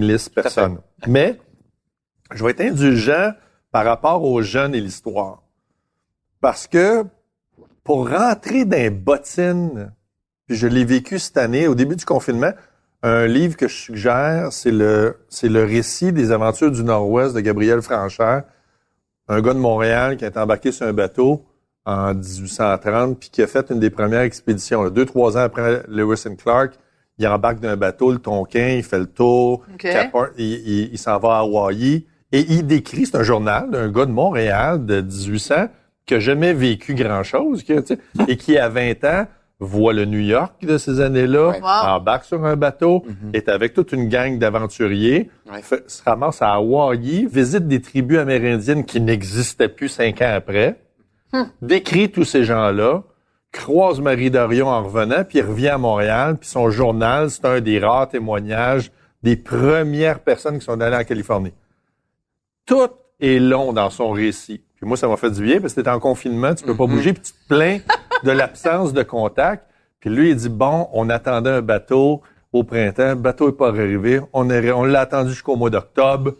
liste à fait. personne. Mais je vais être indulgent par rapport aux jeunes et l'histoire. Parce que pour rentrer dans les bottines, puis je l'ai vécu cette année, au début du confinement, un livre que je suggère, c'est le récit des aventures du Nord-Ouest de Gabriel Franchère, un gars de Montréal qui est embarqué sur un bateau en 1830 puis qui a fait une des premières expéditions. 2-3 ans après Lewis and Clark, il embarque d'un bateau, le Tonkin, il fait le tour, OK. il s'en va à Hawaï et il décrit, c'est un journal d'un gars de Montréal de 1800 qui a jamais vécu grand-chose, et qui, à 20 ans, voit le New York de ces années-là, Ouais. Wow. embarque sur un bateau, est avec toute une gang d'aventuriers, Ouais. se ramasse à Hawaï, visite des tribus amérindiennes qui n'existaient plus 5 ans après, décrit tous ces gens-là, croise Marie Dorion en revenant, puis il revient à Montréal, puis son journal, c'est un des rares témoignages des premières personnes qui sont allées en Californie. Tout est long dans son récit. Puis moi, ça m'a fait du bien parce que t'es en confinement, tu peux pas bouger, puis tu te plains de l'absence de contact. Puis lui, il dit, bon, on attendait un bateau au printemps, le bateau est pas arrivé, on l'a attendu jusqu'au mois d'octobre.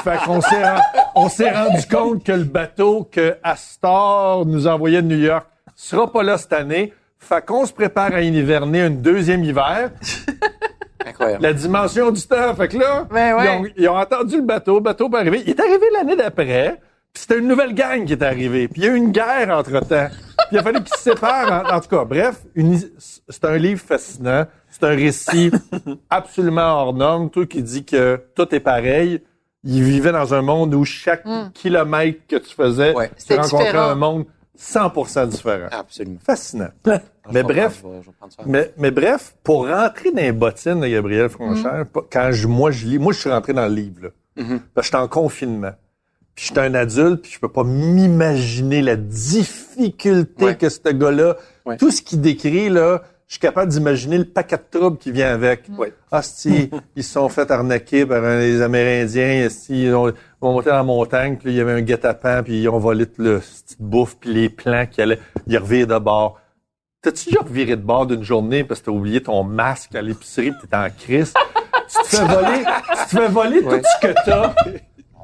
Fait qu'on s'est rendu compte que le bateau que Astor nous envoyait de New York sera pas là cette année. Fait qu'on se prépare à hiverner un deuxième hiver. Incroyable. La dimension du temps. Fait que là, Ben ouais. ils ont attendu le bateau pas arrivé. Il est arrivé l'année d'après, puis c'était une nouvelle gang qui est arrivée. Puis il y a eu une guerre entre-temps. Puis il a fallu qu'ils se séparent. En tout cas, bref, c'est un livre fascinant. C'est un récit absolument hors norme. Toi qui dis que tout est pareil. Il vivait dans un monde où chaque kilomètre que tu faisais, Ouais. tu C'était rencontrais différent. un monde 100% différent. Absolument. Fascinant. Mais bref, Je vais prendre ça. mais bref, pour rentrer dans les bottines de Gabriel Franchère, quand moi je lis, moi je suis rentré dans le livre, là. Parce que j'étais en confinement. Puis j'étais un adulte, puis je peux pas m'imaginer la difficulté Ouais. que ce gars-là, Ouais. tout ce qu'il décrit, là, je suis capable d'imaginer le paquet de troubles qui vient avec. Ouais. Asti, ils se sont fait arnaquer par les Amérindiens. Asti, ils ont monté dans la montagne, puis là, il y avait un guet-apens, puis ils ont volé toute la petite bouffe, puis les plans qui allaient. Ils revirent de bord. T'as-tu déjà reviré de bord d'une journée parce que t'as oublié ton masque à l'épicerie, puis t'es en crise? tu te fais voler tout ce que t'as.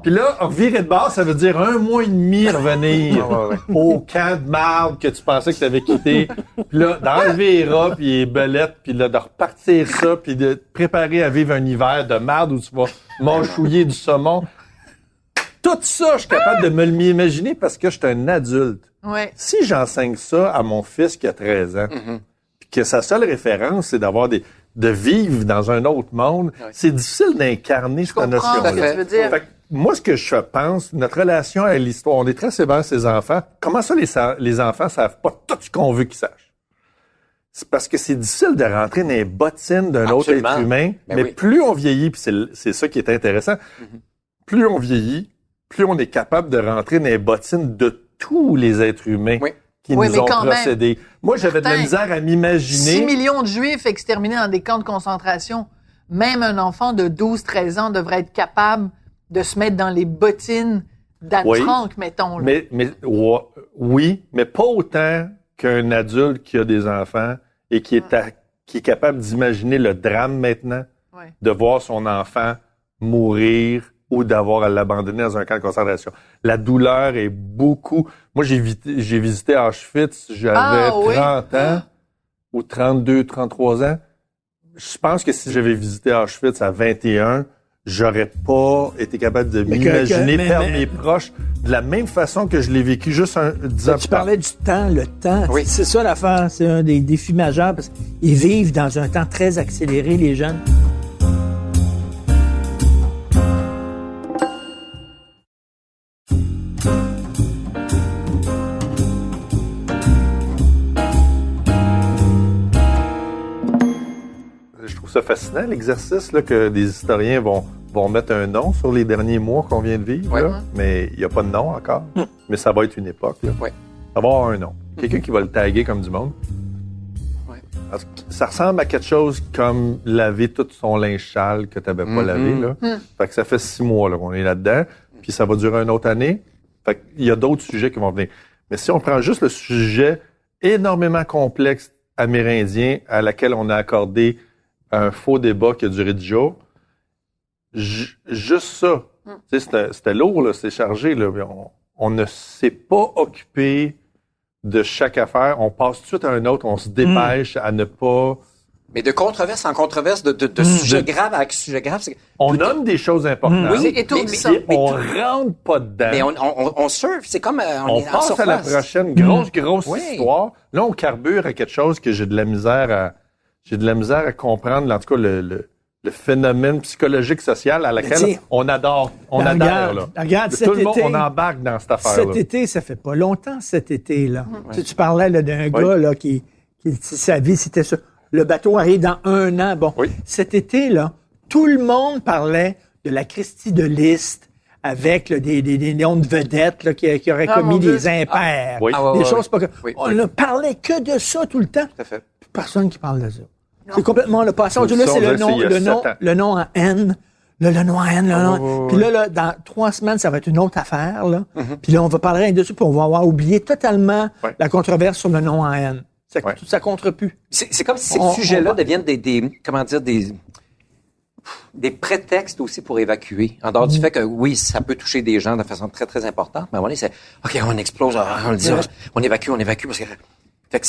Puis là, revirer de bord, ça veut dire 1 mois et demi revenir au camp de marde que tu pensais que tu avais quitté. Puis là, d'enlever les rats, puis les belettes, puis là, de repartir ça, puis de te préparer à vivre un hiver de marde où tu vas mâchouiller du saumon. Tout ça, je suis capable de me l'imaginer parce que je suis un adulte. Ouais. Si j'enseigne ça à mon fils qui a 13 ans, puis que sa seule référence, c'est de vivre dans un autre monde, c'est difficile d'incarner cette comprends notion-là. ce que tu veux dire. Fait que moi, ce que je pense, notre relation à l'histoire, on est très sévère ses enfants. Comment ça, les enfants savent pas tout ce qu'on veut qu'ils sachent? C'est parce que c'est difficile de rentrer dans les bottines d'un autre Absolument. être humain. Ben mais oui. plus on vieillit, puis c'est ça qui est intéressant, plus on vieillit, plus on est capable de rentrer dans les bottines de tous les êtres humains Oui. qui Oui, nous mais ont quand même. procédés. Moi, j'avais de la Martin, misère à 6 m'imaginer. millions de Juifs exterminés dans des camps de concentration. Même un enfant de 12-13 ans devrait être capable de se mettre dans les bottines d'Anne Oui. Frank, mettons. Là. Oui, mais pas autant qu'un adulte qui a des enfants et qui est capable d'imaginer le drame maintenant, Ouais. de voir son enfant mourir ou d'avoir à l'abandonner dans un camp de concentration. La douleur est beaucoup... Moi, j'ai visité Auschwitz, j'avais Ah, oui. 30 ans ou 32, 33 ans. Je pense que si j'avais visité Auschwitz à 21, j'aurais pas été capable de m'imaginer perdre mes proches de la même façon que je l'ai vécu juste 10 ans plus Tu tard. parlais du temps, le temps. Oui. C'est ça l'affaire, c'est un des défis majeurs parce qu'ils vivent dans un temps très accéléré, les jeunes. Je trouve ça fascinant, l'exercice là, que des historiens vont mettre un nom sur les derniers mois qu'on vient de vivre. Ouais. Là, mais il n'y a pas de nom encore. Mais ça va être une époque. Là. Ouais. Ça va avoir un nom. Quelqu'un qui va le taguer comme du monde. Ouais. Parce que ça ressemble à quelque chose comme laver tout son linge sale que tu n'avais pas lavé. Là. Fait que ça fait 6 mois là, qu'on est là-dedans. Puis ça va durer une autre année. Fait qu'il y a d'autres sujets qui vont venir. Mais si on prend juste le sujet énormément complexe amérindien à laquelle on a accordé un faux débat qui a duré 10 jours, juste ça, tu sais, c'était lourd, là, c'était chargé. Là, mais on ne s'est pas occupé de chaque affaire. On passe tout de suite à un autre, on se dépêche à ne pas... Mais de controverse en controverse, de sujet grave avec sujet grave, c'est... On nomme des choses importantes, C'est étourdissant. mais on rentre pas dedans. Mais on surfe, c'est comme On est en passe à la surface. prochaine grosse Oui. histoire. Là, on carbure à quelque chose que j'ai de la misère à comprendre, en tout cas, le phénomène psychologique social à laquelle on adore. On adhère, là. Regarde, Tout le monde, on embarque dans cette affaire-là. Cet été, ça fait pas longtemps, cet été, là. Tu parlais là, d'un gars là, qui sa vie, c'était ça. Le bateau arrive dans 1 an. Bon, cet été, là, tout le monde parlait de la Christie de List avec là, des noms de vedettes là, qui auraient commis des impairs. Oui. Des choses pas... Oui. On ne parlait que de ça tout le temps. Tout à fait. Personne qui parle de ça. C'est complètement le passé. Là, c'est le nom en N. Là, le nom en N. Puis là, dans 3 semaines, ça va être une autre affaire. Là. Puis là, on va parler dessus, puis on va avoir oublié totalement la controverse sur le nom en N. Ça contre plus. C'est comme si ces sujets-là deviennent des prétextes aussi pour évacuer. En dehors du fait que, oui, ça peut toucher des gens de façon très, très importante, mais à un moment donné, c'est, OK, on explose, on le dit, on évacue, parce que... Fait que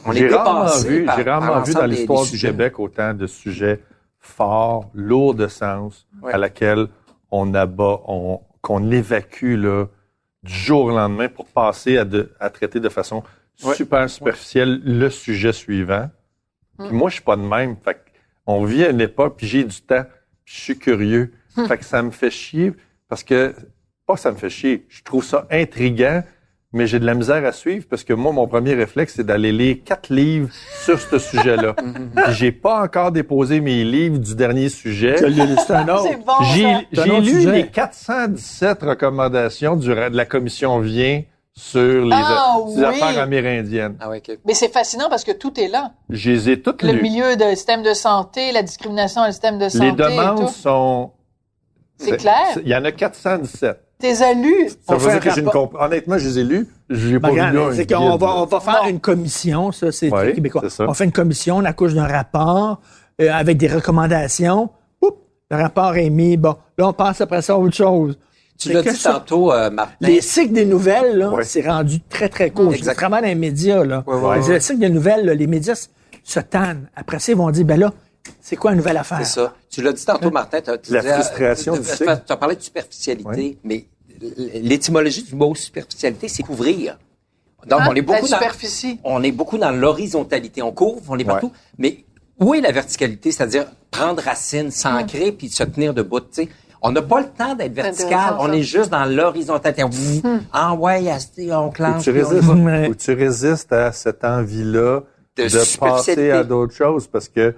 on est dépassé J'ai rarement vu dans l'histoire du sujets. Québec autant de sujets forts, lourds de sens, à laquelle on abat, qu'on évacue là, du jour au lendemain pour passer à traiter de façon super superficielle le sujet suivant. Puis moi, je suis pas de même. Fait on vit à une époque, puis j'ai du temps, puis je suis curieux. Fait que ça me fait chier, parce que, pas que ça me fait chier, je trouve ça intriguant, mais j'ai de la misère à suivre parce que moi, mon premier réflexe, c'est d'aller lire 4 livres sur ce sujet-là. Puis j'ai pas encore déposé mes livres du dernier sujet. C'est un autre. C'est bon, J'ai lu les 417 recommandations de la commission Vien sur les affaires amérindiennes. Ah ouais, OK. Mais c'est fascinant parce que tout est là. Je les ai toutes Le lues. milieu du système de santé, la discrimination dans le système de santé. Les demandes et tout. sont... C'est clair. Il y en a 417. T'es élus. Ça veut dire que j'ai une honnêtement, je les ai lus. Je n'ai pas vu là un c'est guide, qu'on là. on va faire une commission, ça, c'est très québécois. c'est ça. On fait une commission, on accouche d'un rapport avec des recommandations. Oups, le rapport est mis. Bon, là, on passe après ça à autre chose. Tu l'as dit tantôt, Martin. Les cycles des nouvelles, là, c'est rendu très, très court. Je travaille dans les médias, là. Le cycle des nouvelles, là, les médias se tannent. Après ça, ils vont dire, ben là, c'est quoi une nouvelle affaire? C'est ça. Tu l'as dit tantôt, Martin. La frustration du cycle. Tu as parlé de superficialité, mais l'étymologie du mot superficialité, c'est couvrir. Donc, on est beaucoup dans l'horizontalité. On couvre, on est partout. Mais où est la verticalité? C'est-à-dire prendre racine, s'ancrer, puis se tenir debout, tu sais. On n'a pas le temps d'être vertical. On est juste dans l'horizontalité. Ah ouais, on clenche. Ou tu résistes à cette envie-là de passer à d'autres choses. Parce que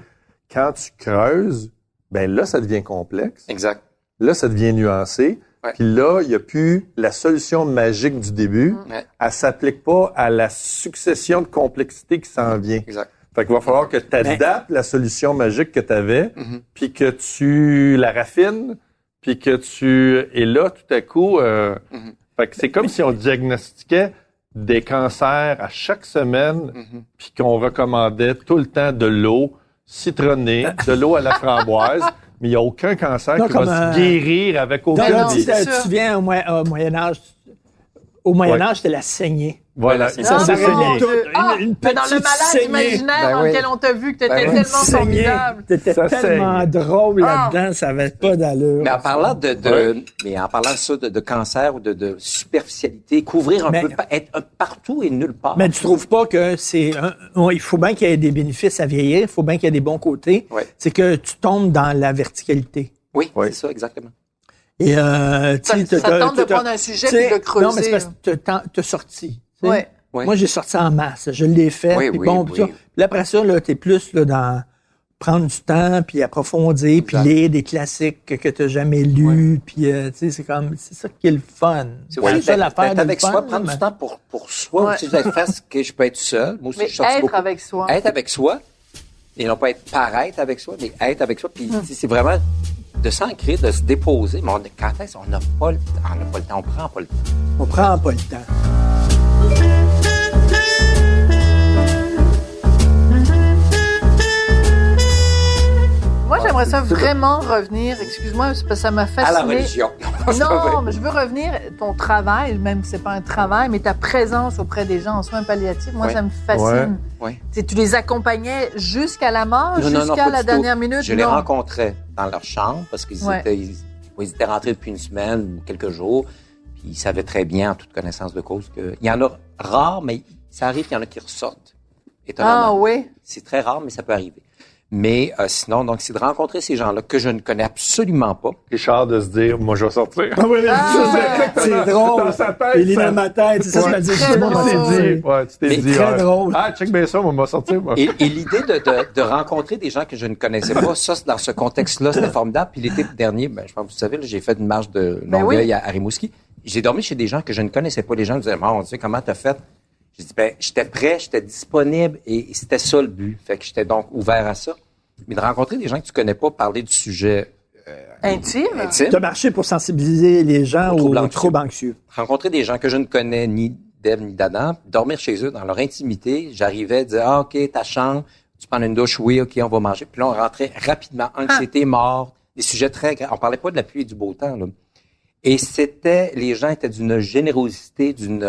quand tu creuses, ben là, ça devient complexe. Exact. Là, ça devient nuancé. Puis là, il n'y a plus la solution magique du début. Elle s'applique pas à la succession de complexité qui s'en vient. Exact. Fait qu'il va falloir que tu adaptes la solution magique que tu avais, puis que tu la raffines, puis que tu... Et là, tout à coup... Fait que c'est comme si on diagnostiquait des cancers à chaque semaine, puis qu'on recommandait tout le temps de l'eau citronnée, de l'eau à la framboise, mais il n'y a aucun cancer qui va se guérir avec aucun Tu viens au Moyen-Âge. Au Moyen-Âge, c'était la saignée. Voilà. c'est Ça Ah, réglait mon tout. Dieu. Ah, Une mais dans le petite malade saignée. imaginaire Ben dans oui. lequel on t'a vu que t'étais Ben oui. tellement Saignée. formidable. T'étais Ça tellement drôle Ah. là-dedans, ça avait pas d'allure. Mais en parlant mais en parlant de ça, de cancer ou de superficialité, couvrir un Mais- peu, être partout et nulle part. Mais tu trouves pas que il faut bien qu'il y ait des bénéfices à vieillir, il faut bien qu'il y ait des bons côtés. Ouais. C'est que tu tombes dans la verticalité. Oui, Oui. c'est ça, exactement. Et, Ça tente de prendre un sujet et de le creuser. Non, mais c'est parce que t'as sorti. tu sais. Ouais. Oui. Moi, j'ai sorti en masse. Je l'ai fait. Oui, Puis oui, bon, oui. puis ça. Puis après ça, là, t'es plus là, dans prendre du temps, puis approfondir, puis Exact. lire des classiques que t'as jamais lus. Puis, tu sais, c'est ça qui est le fun. C'est Ouais, aussi ça, l'affaire d'être de avec le fun, soi, là, prendre mais- du temps pour soi. Ouais. Aussi, d'être face que je peux être seul. Moi aussi, Mais je suis sorti être beaucoup. avec soi. Être avec soi, et non pas être paraître avec soi, mais être avec soi. Puis tu sais, c'est vraiment de s'ancrer, de se déposer. Mais quand est-ce qu'on n'a pas le temps? On n'a pas le temps, on prend pas le temps. On prend pas le temps. Moi, j'aimerais ça vraiment revenir, excuse-moi, c'est parce que ça m'a À fasciné. la religion. Non, mais je veux revenir, ton travail, même si c'est pas un travail, mais ta présence auprès des gens en soins palliatifs, moi, Ouais. ça me fascine. Ouais. Tu sais, tu les accompagnais jusqu'à la mort, Non, non, non, jusqu'à pas la du tout. dernière minute? Je les non. rencontrais dans leur chambre parce qu'ils Ouais. ils étaient rentrés depuis une semaine ou quelques jours. Puis ils savaient très bien, en toute connaissance de cause, qu'il y en a rares, mais ça arrive qu'il y en a qui ressortent. Ah Étonnamment. oui. C'est très rare, mais ça peut arriver. Mais sinon, donc, c'est de rencontrer ces gens-là que je ne connais absolument pas. Richard de se dire, moi, je vais sortir. C'est drôle. Dans sa tête, Il est ça- dans ma tête. C'est ça que je me dis. très Simon, drôle. c'est Tu dit. t'es dit, ouais, tu t'es Mais dit, très drôle. Ah, check bien ça, moi, je vais sortir, moi. Et l'idée de rencontrer des gens que je ne connaissais pas, ça, dans ce contexte-là, c'était formidable. Puis l'été dernier, je pense que vous savez, là, j'ai fait une marche de Ben Longueuil oui. à Rimouski. J'ai dormi chez des gens que je ne connaissais pas. Les gens me disaient, mon Dieu, comment t'as fait? J'ai dit, j'étais prêt, j'étais disponible et c'était ça le but. Fait que j'étais donc ouvert à ça. Mais de rencontrer des gens que tu connais pas, parler du sujet Intime? intime, Tu as marché pour sensibiliser les gens Aux troubles aux anxieux. troubles anxieux. rencontrer des gens que je ne connais ni d'Ève ni d'Adam, dormir chez eux dans leur intimité. J'arrivais à dire, ah, OK, ta chambre, tu prends une douche, oui, OK, on va manger. Puis là, on rentrait rapidement, anxiété, mort, des sujets très graves. On parlait pas de la pluie et du beau temps, là. Et les gens étaient d'une générosité, d'une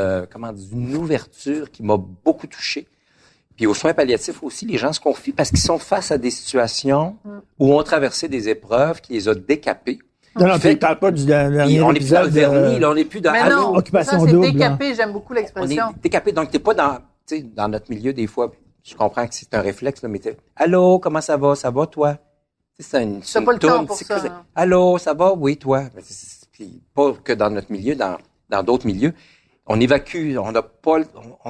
ouverture qui m'a beaucoup touché. Puis aux soins palliatifs aussi, les gens se confient parce qu'ils sont face à des situations où ont traversé des épreuves qui les a décapés. Non, non, Fait- tu parles pas du dernier Et on n'est plus dans le épisode. vernis, là, on n'est plus dans Mais Allô? non, Occupation ça, c'est double, là. décapé, j'aime beaucoup On est l'expression. décapé. Donc, t'es pas dans notre milieu, des fois. Je comprends que c'est un réflexe, là, mais allô, comment ça va? Ça va, toi? C'est une T'as pas le temps toune, pour c'est ça, que- hein. Allô, ça va? Oui, toi? Mais puis pas que dans notre milieu, dans d'autres milieux. On évacue, on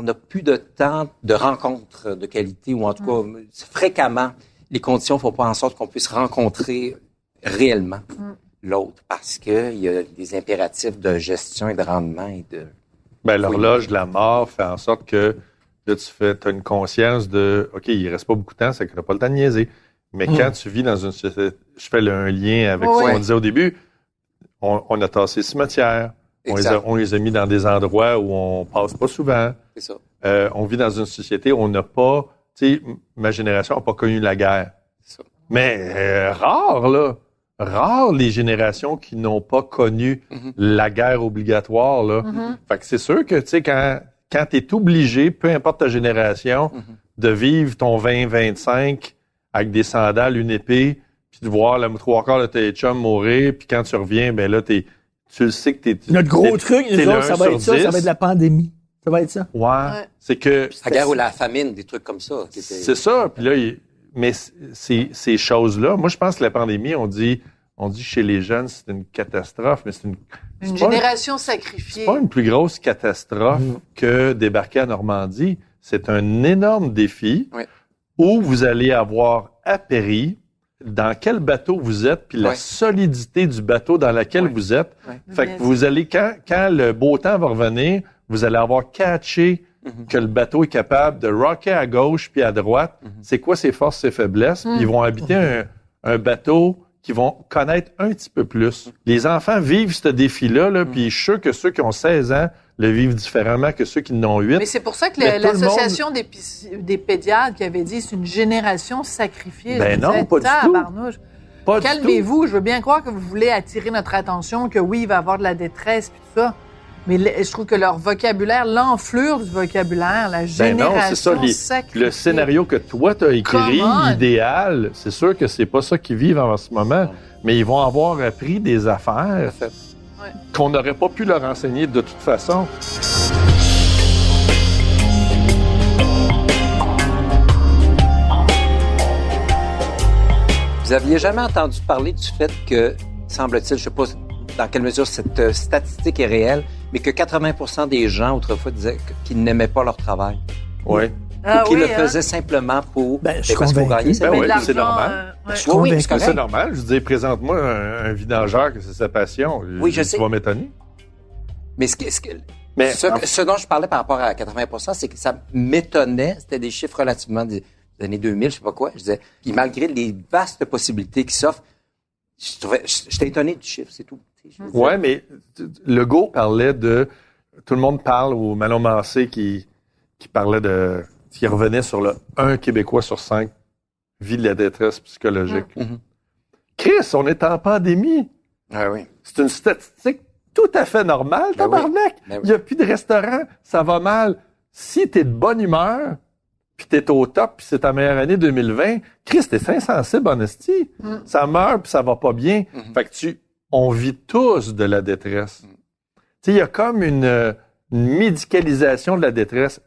n'a plus de temps de rencontres de qualité, ou en tout cas, fréquemment, les conditions font pas en sorte qu'on puisse rencontrer réellement l'autre, parce que il y a des impératifs de gestion et de rendement et de... Ben, l'horloge de la mort fait en sorte que là, t'as une conscience de, OK, il reste pas beaucoup de temps, c'est que t'as pas le temps de niaiser. Mais quand tu vis dans une société, je fais un lien avec ce Oui. qu'on disait au début, on a tassé le cimetière, Exact. on les a mis dans des endroits où on passe pas souvent. C'est ça. On vit dans une société où on n'a pas, tu sais, ma génération n'a pas connu la guerre. C'est ça. Mais rare les générations qui n'ont pas connu la guerre obligatoire, là. Fait que c'est sûr que, tu sais, quand t'es obligé, peu importe ta génération, de vivre ton 20-25 avec des sandales, une épée, puis de voir le 3/4 de tes chums mourir, puis quand tu reviens, ben là, tu le sais que t'es... Notre gros t'es- truc, t'es nous le autres, ça 1 va sur être ça, ça 10. va être la pandémie. Ça va être ça. Ouais. C'est que... La guerre ou la famine, des trucs comme ça. qui étaient- C'est ça. Puis là, mais ces choses-là, moi, je pense que la pandémie, on dit chez les jeunes, c'est une catastrophe, mais Une c'est pas génération sacrifiée. c'est pas une plus grosse catastrophe que débarquer à Normandie. C'est un énorme défi Ouais. où vous allez avoir atterri, dans quel bateau vous êtes, puis la Ouais. solidité du bateau dans lequel Ouais. vous êtes. Ouais. Fait que vous allez, quand le beau temps va revenir, vous allez avoir catché que le bateau est capable de rocker à gauche puis à droite. C'est quoi ses forces, ses faiblesses? Puis ils vont habiter un bateau qu'ils vont connaître un petit peu plus. Les enfants vivent ce défi-là, là, puis je suis sûr que ceux qui ont 16 ans le vivent différemment que ceux qui en ont 8. Mais c'est pour ça que Mais tout le l'association des pédiatres qui avait dit c'est une génération sacrifiée. Ben Je non, disais, pas du tout. tabarnouche. Pas du Calmez-vous, je veux bien croire que vous voulez attirer notre attention, que oui, il va y avoir de la détresse puis tout ça. Mais je trouve que leur vocabulaire, l'enflure du vocabulaire, la Ben génération non, c'est ça. sacrifiée. Le scénario que toi, tu as écrit, Come on. idéal, c'est sûr que c'est pas ça qu'ils vivent en ce moment. Mais ils vont avoir appris des affaires Ouais. qu'on n'aurait pas pu leur enseigner de toute façon. Vous aviez jamais entendu parler du fait que, semble-t-il, je sais pas dans quelle mesure cette statistique est réelle, mais que 80% des gens autrefois disaient qu'ils n'aimaient pas leur travail. Oui. Ah Ou qu'ils oui, le faisaient simplement pour... Ben, je suis parce qu'il faut convaincu. gagner sa Ben vie. oui, de c'est l'argent, normal. ouais. Je suis Oui, oui, convaincu. c'est correct. C'est normal. Je veux dire, présente-moi un vidangeur que c'est sa passion. Oui, je tu sais. vas m'étonner. Mais Mais ce dont je parlais par rapport à 80%, c'est que ça m'étonnait. C'était des chiffres relativement des années 2000, je sais pas quoi. Je disais, puis malgré les vastes possibilités qui s'offrent, j'étais étonné du chiffre, c'est tout. ouais, mais Legault parlait de... Tout le monde parle, ou Manon Mancé qui parlait de... qui revenait sur le 1 Québécois sur 5 vit de la détresse psychologique. Mhm. Chris, on est en pandémie. Ah oui. C'est une statistique tout à fait normale, Ben tabarnak. oui. Ben oui. Il n'y a plus de restaurant, ça va mal. Si t'es de bonne humeur, puis t'es au top, puis c'est ta meilleure année 2020, Chris, t'es insensible, honesty. Ça meurt, puis ça va pas bien. Fait que on vit tous de la détresse. Tu sais, il y a comme une médicalisation de la détresse.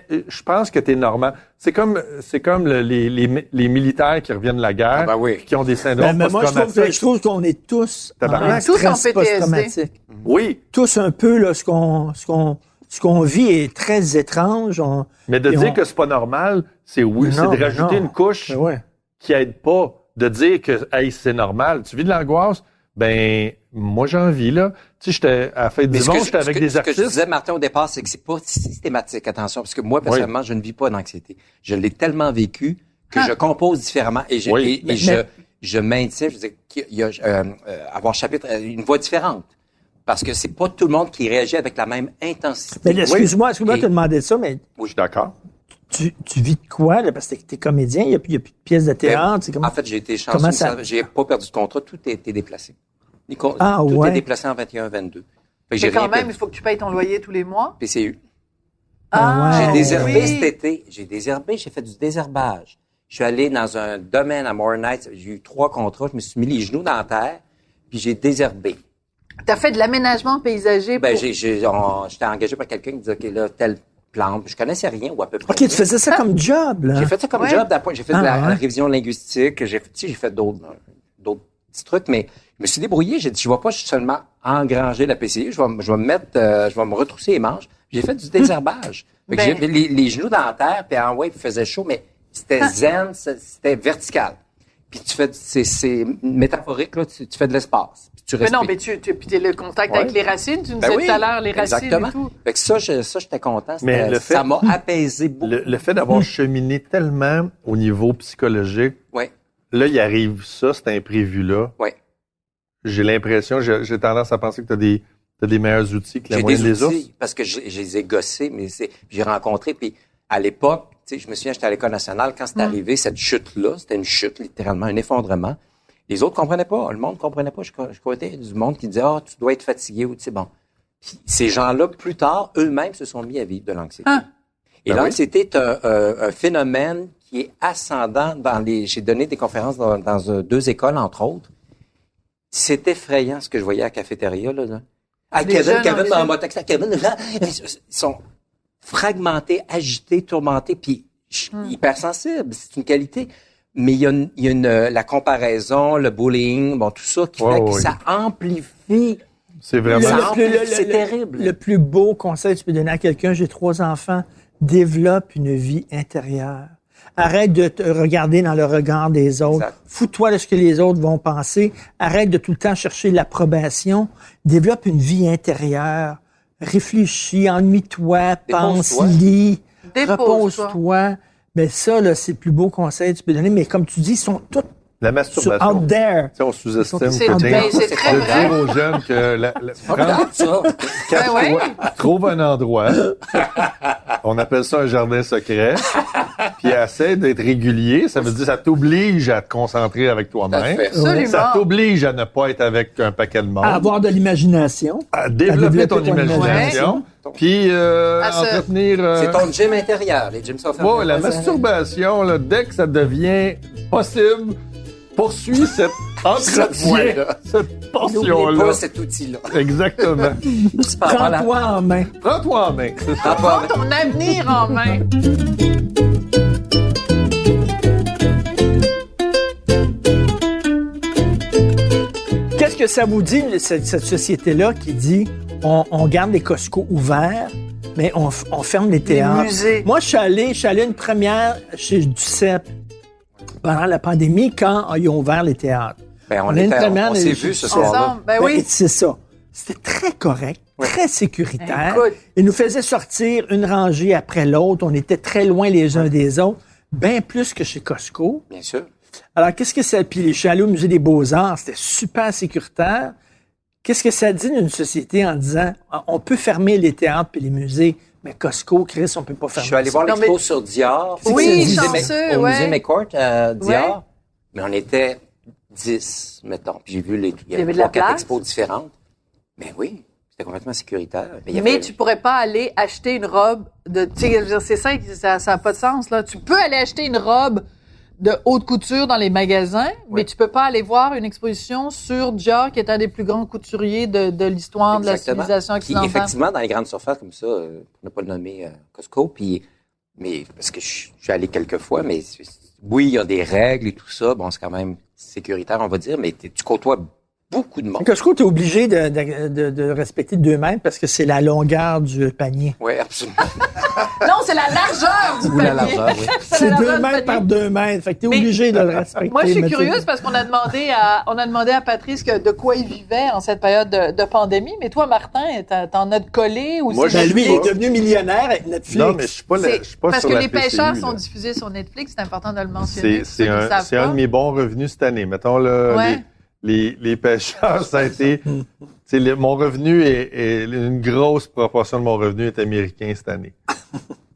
Je pense que t'es normal. C'est comme les militaires qui reviennent de la guerre, Ah ben oui. qui ont des syndromes Mais moi, post-traumatiques. je trouve qu'on est tous Tabarnak. en Tous en stress PTSD. post-traumatique. Oui, Tous un peu, là, ce qu'on vit est très étrange. mais de Et dire on- que c'est pas normal, c'est Non, c'est de rajouter non. une couche Ben ouais. qui aide pas. De dire que hey, c'est normal. Tu vis de l'angoisse, ben moi j'en vis là. Tu sais, j'étais à la fête Mais du monde, j'étais avec des ce que je artistes. disais, Martin, au départ, c'est que c'est pas systématique. Attention, parce que moi, personnellement, je ne vis pas d'anxiété. Je l'ai tellement vécu que je compose différemment et Oui. je maintiens, je veux dire, qu'il y a avoir chapitre une voix différente. Parce que c'est pas tout le monde qui réagit avec la même intensité. Mais excuse-moi Et- de te demander ça, mais Je suis d'accord. tu vis de quoi, là? Parce que t'es comédien, il n'y a plus de pièces de théâtre. C'est comme... En fait, j'ai été chanceux. Comment ça- J'ai pas perdu de contrat. Tout a été déplacé. Ah, tout ouais. est déplacé en 21-22. Fait que Mais j'ai quand rien même, perdu. il faut que tu payes ton loyer tous les mois. PCU. Ah ouais. J'ai Ah, désherbé oui. cet été. J'ai désherbé, j'ai fait du désherbage. Je suis allé dans un domaine à Moore Knights. J'ai eu 3 contrats. Je me suis mis les genoux dans la terre, puis j'ai désherbé. T'as fait de l'aménagement paysager Ben, pour... j'étais engagé par quelqu'un qui disait, OK, là, telle plante. Je connaissais rien, ou à peu près. OK, tu rien. faisais ça comme job, là. J'ai fait ça comme Ouais. job. J'ai fait Ah, de la ouais. révision linguistique. J'ai fait d'autres petits trucs, mais je me suis débrouillé. J'ai dit, je ne vais pas seulement engranger la PCU. Je vais me retrousser les manches. J'ai fait du désherbage. Fait que Ben. j'ai les genoux dans la terre, puis en ouais, il faisait chaud, mais c'était zen, c'était vertical. Puis tu fais, c'est métaphorique, là, tu fais de l'espace. Puis tu Mais respires. non, mais puis t'es le contact Ouais. avec les racines. Tu nous Ben disais oui, tout à l'heure, les racines exactement. et tout. Fait que ça, j'étais content. Mais le fait- Ça m'a apaisé beaucoup. Le fait d'avoir cheminé tellement au niveau psychologique, Ouais, là, il arrive ça, cet imprévu-là. ouais. J'ai l'impression, j'ai tendance à penser que t'as des meilleurs outils que la J'ai moyenne des des autres. outils, parce que je les ai gossés, mais j'ai rencontré, puis à l'époque, tu sais, je me souviens, j'étais à l'École nationale, quand c'est arrivé, cette chute-là, c'était une chute, littéralement, un effondrement. Les autres comprenaient pas, le monde comprenait pas. Je connaissais du monde qui disait, tu dois être fatigué, ou tu sais, bon. Puis ces gens-là, plus tard, eux-mêmes se sont mis à vivre de l'anxiété. Ah. Et Ben l'anxiété est un phénomène qui est ascendant j'ai donné des conférences dans 2 écoles, entre autres. C'est effrayant ce que je voyais à la cafétéria, là. Ah, Des jeunes Kevin, dans anxieux. mon texte, Kevin, là, ils sont fragmentés, agités, tourmentés, puis hypersensibles. C'est une qualité. Mais il y a la comparaison, le bullying, bon, tout ça qui Ouais, fait que ouais. ça amplifie. C'est vraiment... C'est terrible. Le plus beau conseil que tu peux donner à quelqu'un, j'ai 3 enfants, développe une vie intérieure. Arrête de te regarder dans le regard des autres. Exact. Fous-toi de ce que les autres vont penser. Arrête de tout le temps chercher l'approbation. Développe une vie intérieure. Réfléchis, ennuie-toi, pense, Dépose-toi. lis, Dépose-toi. repose-toi. Mais ça, là, c'est le plus beau conseil que tu peux donner. Mais comme tu dis, ils sont tous La masturbation. Out there. Tu sais, on sous-estime C'est que très de vrai. dire aux jeunes que Ça. Ouais. trouve un endroit, on appelle ça un jardin secret, puis essaie d'être régulier. Ça veut dire ça t'oblige à te concentrer avec toi-même. Absolument. Ça t'oblige à ne pas être avec un paquet de monde. À avoir de l'imagination. À développer ton imagination. Puis À se- entretenir... C'est ton gym intérieur, les gyms sont fermés. Ouais, la masturbation, là, dès que ça devient possible, poursuit cette entretien, voie-là. cette N'oublie portion-là. pas cet outil-là. Exactement. Super, voilà. Prends-toi en main. Prends-toi en main, c'est ça. Prends-toi en main. Prends ton avenir en main. Qu'est-ce que ça vous dit, cette société-là, qui dit on garde les Costco ouverts, mais on ferme les théâtres? musées. Moi, je suis allé à une première chez Duceppe pendant la pandémie, quand ils ont ouvert les théâtres. Ben, On a une première on s'est des- vu ce soir-là. Ensemble. Ben oui. C'est ça. C'était très correct, très sécuritaire. Écoute. Ils nous faisaient sortir une rangée après l'autre. On était très loin les uns des autres, bien plus que chez Costco. Bien sûr. Alors, qu'est-ce que ça... Puis je suis allé au Musée des Beaux-Arts, c'était super sécuritaire. Qu'est-ce que ça dit d'une société en disant on peut fermer les théâtres et les musées, mais Costco, Chris, on peut pas Je fermer suis allé voir Non, l'expo mais- sur Dior. Oui, Au chanceux, au ouais. musée McCourt, Dior. Ouais. Mais on était 10, mettons. Puis j'ai vu il y avait de la 3-4 place? expos différentes. Mais oui, c'était complètement sécuritaire. Il y Mais avait- tu pourrais pas aller acheter une robe de... Tu sais, je veux dire, c'est ça a pas de sens, là. Tu peux aller acheter une robe de haute couture dans les magasins, mais tu peux pas aller voir une exposition sur Dior, qui est un des plus grands couturiers de l'histoire de la Exactement. civilisation Puis occidentale. effectivement, dans les grandes surfaces comme ça, pour ne pas le nommer Costco, mais parce que je suis allé quelques fois, mais oui, il y a des règles et tout ça. Bon, c'est quand même sécuritaire, on va dire, mais tu côtoies beaucoup de monde. Costco, tu es obligé de respecter 2 mètres parce que c'est la longueur du panier. Oui, absolument. Non, c'est la largeur du Ou la panier. largeur, oui. C'est la 2 largeur du mètres par panier. 2 mètres. Fait que tu es Mais- obligé de le respecter. Moi, je suis mais tu sais- curieuse parce qu'on a demandé à Patrice de quoi il vivait en cette période de pandémie. Mais toi, Martin, t'en as de collé ou Moi, c'est Ben, juste- lui, il est devenu millionnaire avec Netflix. Non, mais je suis pas, je suis pas parce sur que la les PCU, pêcheurs là. sont diffusés sur Netflix, c'est important de le mentionner. C'est pour ceux qui le un, savent c'est un pas. de mes bons revenus cette année. Mettons, là, Ouais. les pêcheurs, ça a été... tu sais, mon revenu est une grosse proportion de mon revenu est américain cette année.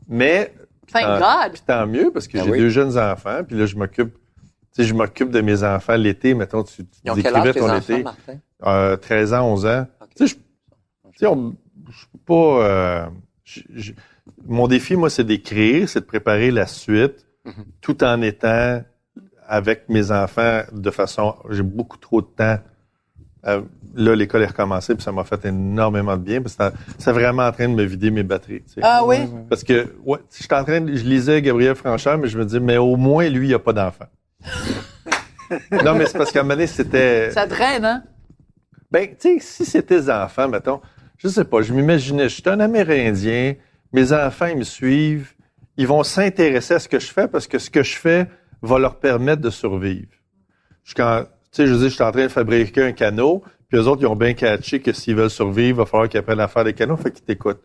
Mais... Thank God. Puis tant mieux, parce que Ah j'ai oui. 2 jeunes enfants, puis là, je m'occupe de mes enfants l'été. Mettons, tu Ils ont quel décrivais âge, tes ton enfants, été. Martin? 13 ans, 11 ans. Ok. Tu sais, je suis pas... mon défi, moi, c'est d'écrire, c'est de préparer la suite, tout en étant avec mes enfants de façon... J'ai beaucoup trop de temps. Là, l'école est recommencée, puis ça m'a fait énormément de bien, parce que c'est vraiment en train de me vider mes batteries. Tu sais. Ah oui? Parce que, ouais, je lisais Gabriel Franchard, mais je me dis, mais au moins, lui, il n'a pas d'enfant. Non, mais c'est parce qu'à un moment donné, c'était... Ça draine, hein? Ben, tu sais, si c'était tes enfants, mettons, je sais pas, je m'imaginais, je suis un Amérindien, mes enfants, ils me suivent, ils vont s'intéresser à ce que je fais parce que ce que je fais va leur permettre de survivre. Tu sais, je veux dire, je suis en train de fabriquer un canot, puis eux autres, ils ont bien catché que s'ils veulent survivre, il va falloir qu'ils apprennent à faire des canots, fait qu'ils t'écoutent.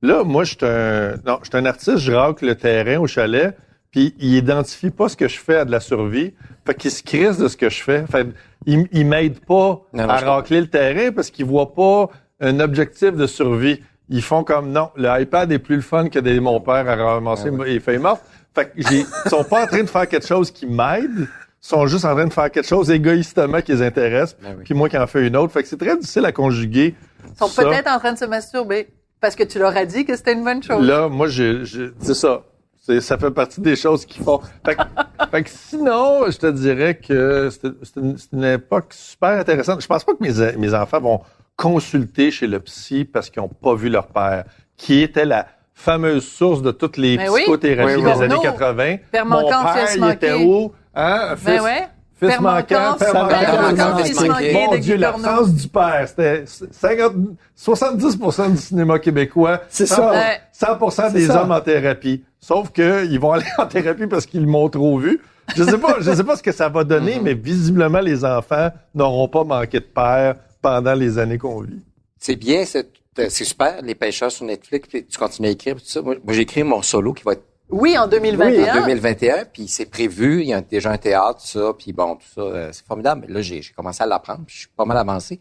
Là, moi, je suis un artiste, je racle le terrain au chalet, puis ils identifient pas ce que je fais à de la survie, fait qu'ils se crissent de ce que je fais. Fait ils m'aident pas Non, à je racler le terrain parce qu'ils voient pas un objectif de survie. Ils font comme, non, le iPad est plus le fun que d'aider mon père à ramasser les feuilles mortes. Fait que ils sont pas en train de faire quelque chose qui m'aide, ils sont juste en train de faire quelque chose égoïstement qui les intéresse, Ben oui. puis moi qui en fais une autre. Fait que c'est très difficile à conjuguer. Ils sont ça. peut-être en train de se masturber parce que tu leur as dit que c'était une bonne chose. Là, moi, c'est ça. Ça fait partie des choses qu'ils font. Fait que sinon, je te dirais que c'est une époque super intéressante. Je pense pas que mes enfants vont consulter chez le psy parce qu'ils n'ont pas vu leur père, qui était la fameuse source de toutes les Ben oui. psychothérapies Oui, des oui. années Non. 80. Père Mon manquant, père, fils il manqué. était où? Hein? Fils, Ben ouais. fils Père manquant, père manquant. fils manqué Mon de Dieu, Guy Corneau. l'absence du père. C'était 70% du cinéma québécois. C'est 100%, ça. Ouais. 100% des ça. hommes en thérapie. Sauf que ils vont aller en thérapie parce qu'ils m'ont trop vu. Je sais pas ce que ça va donner, mais visiblement, les enfants n'auront pas manqué de père pendant les années qu'on vit. C'est bien, c'est super, les pêcheurs sur Netflix, puis tu continues à écrire, puis tout ça. Moi, j'ai écrit mon solo qui va être Oui, en 2021. En 2021, puis c'est prévu, il y a déjà un théâtre, tout ça, puis bon, tout ça, c'est formidable. Là, j'ai commencé à l'apprendre, puis je suis pas mal avancé.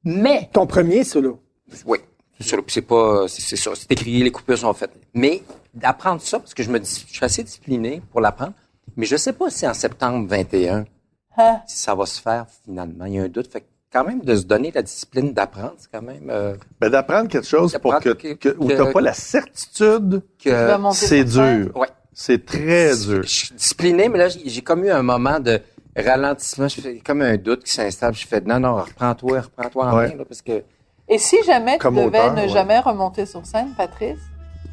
Mais... Ton premier solo. Oui, c'est ça, c'est écrit, les coupures sont faites. Mais d'apprendre ça, parce que je me dis, je suis assez discipliné pour l'apprendre, mais je sais pas si en septembre 21, si ça va se faire finalement. Il y a un doute. Fait que quand même, de se donner la discipline d'apprendre, c'est quand même... d'apprendre quelque chose où t'as pas la certitude que c'est dur. Ouais. C'est très dur. Je suis discipliné, mais là, j'ai comme eu un moment de ralentissement. Je fais comme un doute qui s'installe. Je fais, non, reprends-toi en main, là, parce que... Et si jamais tu Comme devais auteur, ne jamais remonter sur scène, Patrice?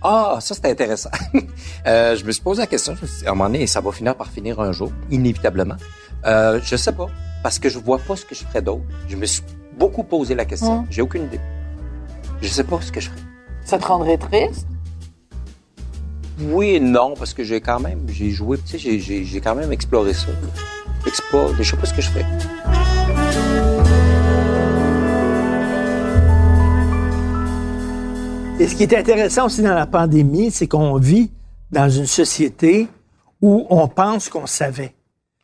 Ah, ça, c'était intéressant. Je me suis posé la question. Je me suis dit, à un moment donné, ça va finir par finir un jour, inévitablement. Je sais pas, parce que je vois pas ce que je ferais d'autre. Je me suis beaucoup posé la question. J'ai aucune idée. Je sais pas ce que je ferais. Ça te rendrait triste? Oui et non, parce que j'ai joué, tu sais, j'ai quand même exploré ça. Je sais pas ce que je ferais. Et ce qui est intéressant aussi dans la pandémie, c'est qu'on vit dans une société où on pense qu'on savait.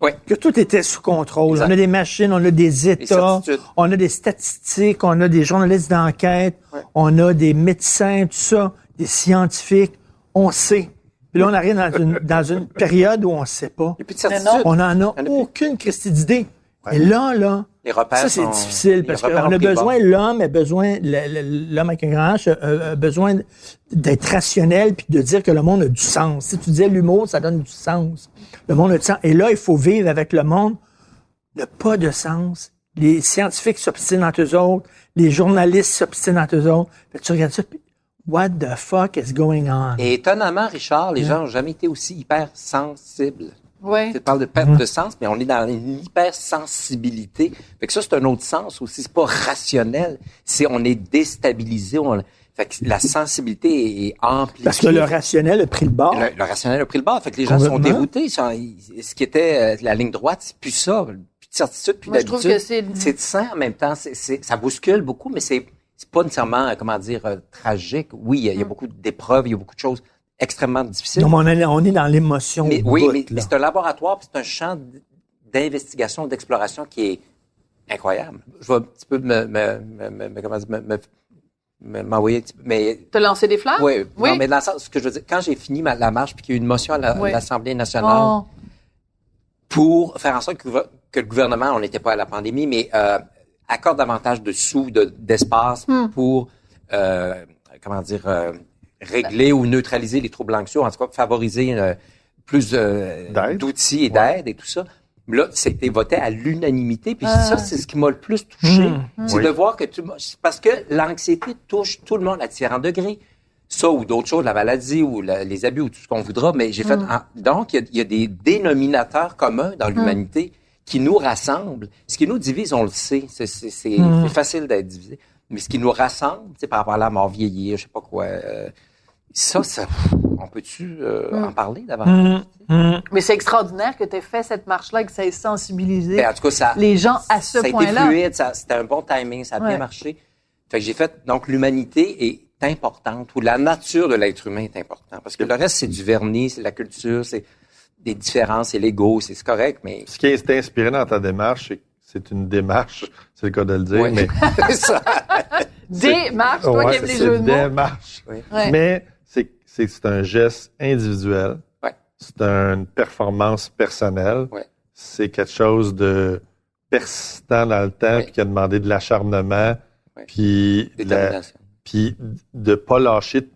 Oui. Que tout était sous contrôle. Exact. On a des machines, on a des États, on a des statistiques, on a des journalistes d'enquête, on a des médecins, tout ça, des scientifiques. On sait. Puis là, on arrive dans une période où on ne sait pas. Et puis de certitude. On n'en a aucune Christie d'idée. Et là, les repères ça, c'est difficile parce qu'on a besoin, l'homme avec un grand H a besoin d'être rationnel puis de dire que le monde a du sens. Si tu disais l'humour, ça donne du sens. Le monde a du sens. Et là, il faut vivre avec le monde n'a pas de sens. Les scientifiques s'obstinent entre eux autres. Les journalistes s'obstinent entre eux autres. Puis tu regardes ça, puis what the fuck is going on? Et étonnamment, Richard, les gens n'ont jamais été aussi hypersensibles. Oui. Tu parles de perte de sens, mais on est dans une hypersensibilité. Fait que ça, c'est un autre sens aussi. C'est pas rationnel. On est déstabilisé. Fait que la sensibilité est amplifiée. Parce que le rationnel a pris le bord. Le rationnel a pris le bord. Fait que les gens sont déroutés. Ce qui était la ligne droite, c'est plus ça. Plus de certitude, plus d'habitude. Je trouve que c'est de ça en même temps. Ça bouscule beaucoup, mais c'est pas nécessairement, tragique. Oui, il y a beaucoup d'épreuves, il y a beaucoup de choses extrêmement difficiles. Non, mais on est dans l'émotion. Mais c'est un laboratoire, puis c'est un champ d'investigation, d'exploration qui est incroyable. Je vais un petit peu m'envoyer, mais... Te lancer des fleurs? Oui. Non, mais dans le sens, ce que je veux dire, quand j'ai fini la marche, puis qu'il y a eu une motion à l'Assemblée nationale pour faire en sorte que le gouvernement, on n'était pas à la pandémie, mais accorde davantage de sous, d'espace pour, régler ou neutraliser les troubles anxieux, en tout cas favoriser plus d'outils et d'aide et tout ça. Mais là, c'était voté à l'unanimité. Puis ça, c'est ce qui m'a le plus touché. C'est de voir que parce que l'anxiété touche tout le monde à différents degrés. Ça ou d'autres choses, la maladie ou les abus ou tout ce qu'on voudra. Mais j'ai fait... Donc, il y a des dénominateurs communs dans l'humanité qui nous rassemblent. Ce qui nous divise, on le sait. C'est facile d'être divisé. Mais ce qui nous rassemble, par rapport à la mort, vieillir, je sais pas quoi... Ça, on peut-tu en parler davantage? Mais c'est extraordinaire que tu aies fait cette marche-là et que ça ait sensibilisé en tout cas, les gens à ce point-là. Ça a été fluide, c'était un bon timing, ça a bien marché. Fait que j'ai fait, donc l'humanité est importante, ou la nature de l'être humain est importante. Parce que le reste, c'est du vernis, c'est la culture, c'est des différences, c'est l'ego, c'est correct, mais... Ce qui est inspiré dans ta démarche, c'est que c'est une démarche, c'est le cas de le dire, mais... c'est ça. Démarche, toi qui aimes les jeux de mots. Démarche. Mais c'est un geste individuel. C'est une performance personnelle. C'est quelque chose de persistant dans le temps, puis qui a demandé de l'acharnement, puis de pas lâcher.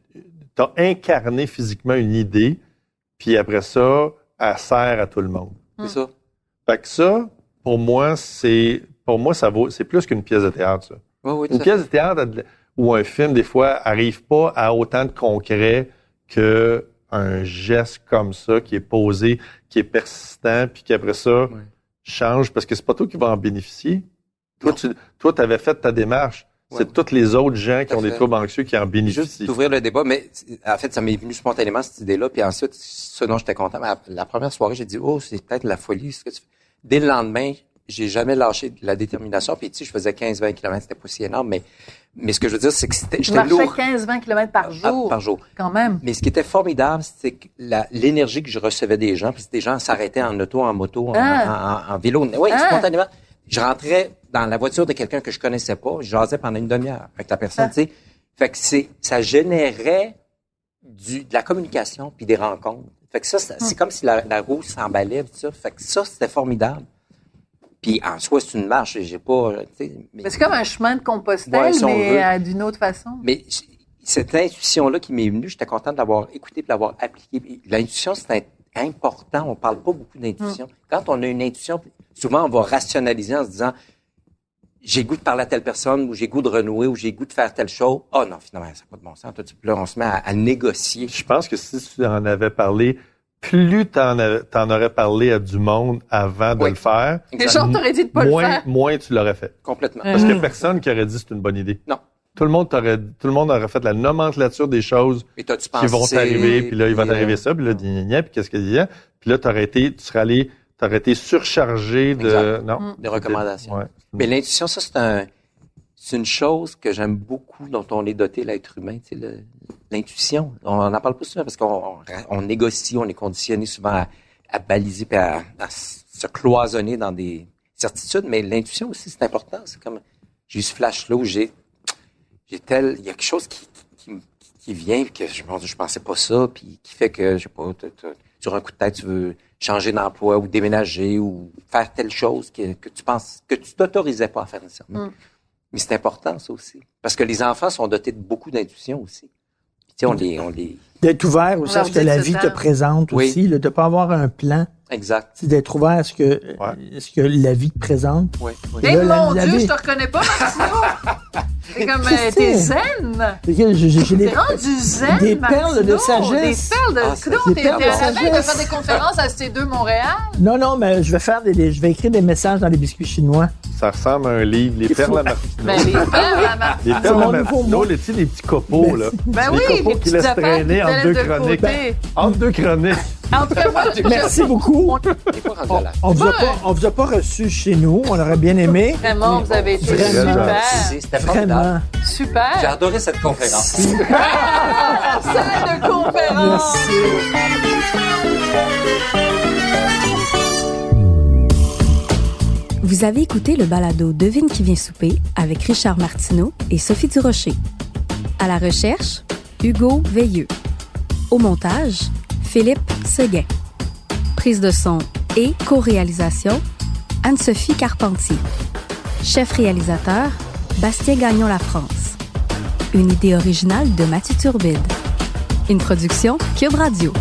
T'as incarné physiquement une idée, puis après ça, elle sert à tout le monde. C'est ça. Fait que ça, pour moi, c'est plus qu'une pièce de théâtre, ça. Une pièce de théâtre ou un film, des fois, arrive pas à autant de concret que un geste comme ça qui est posé, qui est persistant, puis qui après ça change, parce que c'est pas toi qui vas en bénéficier. Toi, tu avais fait ta démarche. C'est tous les autres gens qui ont des troubles anxieux qui en bénéficient. Juste d'ouvrir le débat, mais en fait, ça m'est venu spontanément, cette idée-là, puis ensuite, ce dont j'étais content. La première soirée, j'ai dit, c'est peut-être la folie, ce que tu fais. Dès le lendemain, j'ai jamais lâché la détermination, puis tu sais, je faisais 15-20 km, c'était pas si énorme, mais Mais ce que je veux dire, c'est que Je j'étais marchais lourd 15-20 km par jour. par jour. Quand même. Mais ce qui était formidable, c'est que l'énergie que je recevais des gens, puis des gens s'arrêtaient en auto, en moto, en vélo. Oui, spontanément. Je rentrais dans la voiture de quelqu'un que je connaissais pas, je jasais pendant une demi-heure avec la personne, tu sais. Fait que ça générait de la communication puis des rencontres. Fait que ça, c'est comme si la roue s'emballait, tout ça. Fait que ça, c'était formidable. Puis en soi, c'est une marche, j'ai pas, tu sais. Mais c'est comme un chemin de Compostelle, si on mais d'une autre façon. Mais cette intuition-là qui m'est venue, j'étais content de l'avoir écoutée et de l'avoir appliquée. Puis l'intuition, c'est important. On parle pas beaucoup d'intuition. Quand on a une intuition, souvent, on va rationaliser en se disant, j'ai goût de parler à telle personne, ou j'ai goût de renouer, ou j'ai goût de faire telle chose. Oh non, finalement, ça n'a pas de bon sens. Puis là, on se met à négocier. Je pense que si tu en avais parlé, plus t'en aurais parlé à du monde avant de le faire. Les gens t'auraient dit de pas le faire. Moins tu l'aurais fait. Complètement. Parce qu'il y a personne qui aurait dit c'est une bonne idée. Non. Tout le monde aurait fait la nomenclature des choses qui vont t'arriver, puis là, il va t'arriver ça, puis là, puis qu'est-ce qu'il y a? Puis là, t'aurais été surchargé de recommandations. Ouais. Mais l'intuition, ça, c'est une chose que j'aime beaucoup dont on est doté, l'être humain, tu sais, l'intuition. On n'en parle pas souvent parce qu'on négocie, on est conditionné souvent à baliser puis à se cloisonner dans des certitudes, mais l'intuition aussi, c'est important. C'est comme, j'ai eu ce flash-là où il y a quelque chose qui vient puis que je pensais pas ça puis qui fait que, je sais pas, sur un coup de tête, tu veux changer d'emploi ou déménager ou faire telle chose que tu penses, que tu t'autorisais pas à faire nécessairement. Mais c'est important, ça aussi. Parce que les enfants sont dotés de beaucoup d'intuition aussi. Tu sais, on les... D'être ouvert aussi à ce que la vie te présente aussi, de ne pas avoir un plan. Exact. C'est d'être ouvert à ce que la vie te présente. Oui. Mon Dieu, je te reconnais pas, Martino! C'est comme, t'es zen! T'es rendu zen, des perles de sagesse. Des perles de... T'es à la veille de faire des conférences à C2 Montréal? Non, mais je vais écrire des messages dans les biscuits chinois. Ça ressemble à un livre, les perles à Martino. Ben, les perles à Martino. Les perles à Martino, les petits copeaux, là. Ben oui, les copeaux qui laissent traîner entre deux chroniques. Entre deux chroniques. En tout cas, moi, merci beaucoup. On vous a pas reçu chez nous. On aurait bien aimé. Vraiment, vous avez été super. C'était formidable. Super. J'ai adoré cette conférence. Salle de conférence. Vous avez écouté le balado Devine qui vient souper avec Richard Martineau et Sophie Durocher. À la recherche, Hugo Veilleux. Au montage, Philippe Seguin. Prise de son et co-réalisation, Anne-Sophie Carpentier. Chef réalisateur, Bastien Gagnon-La France. Une idée originale de Mathieu Turbide. Une production Cube Radio.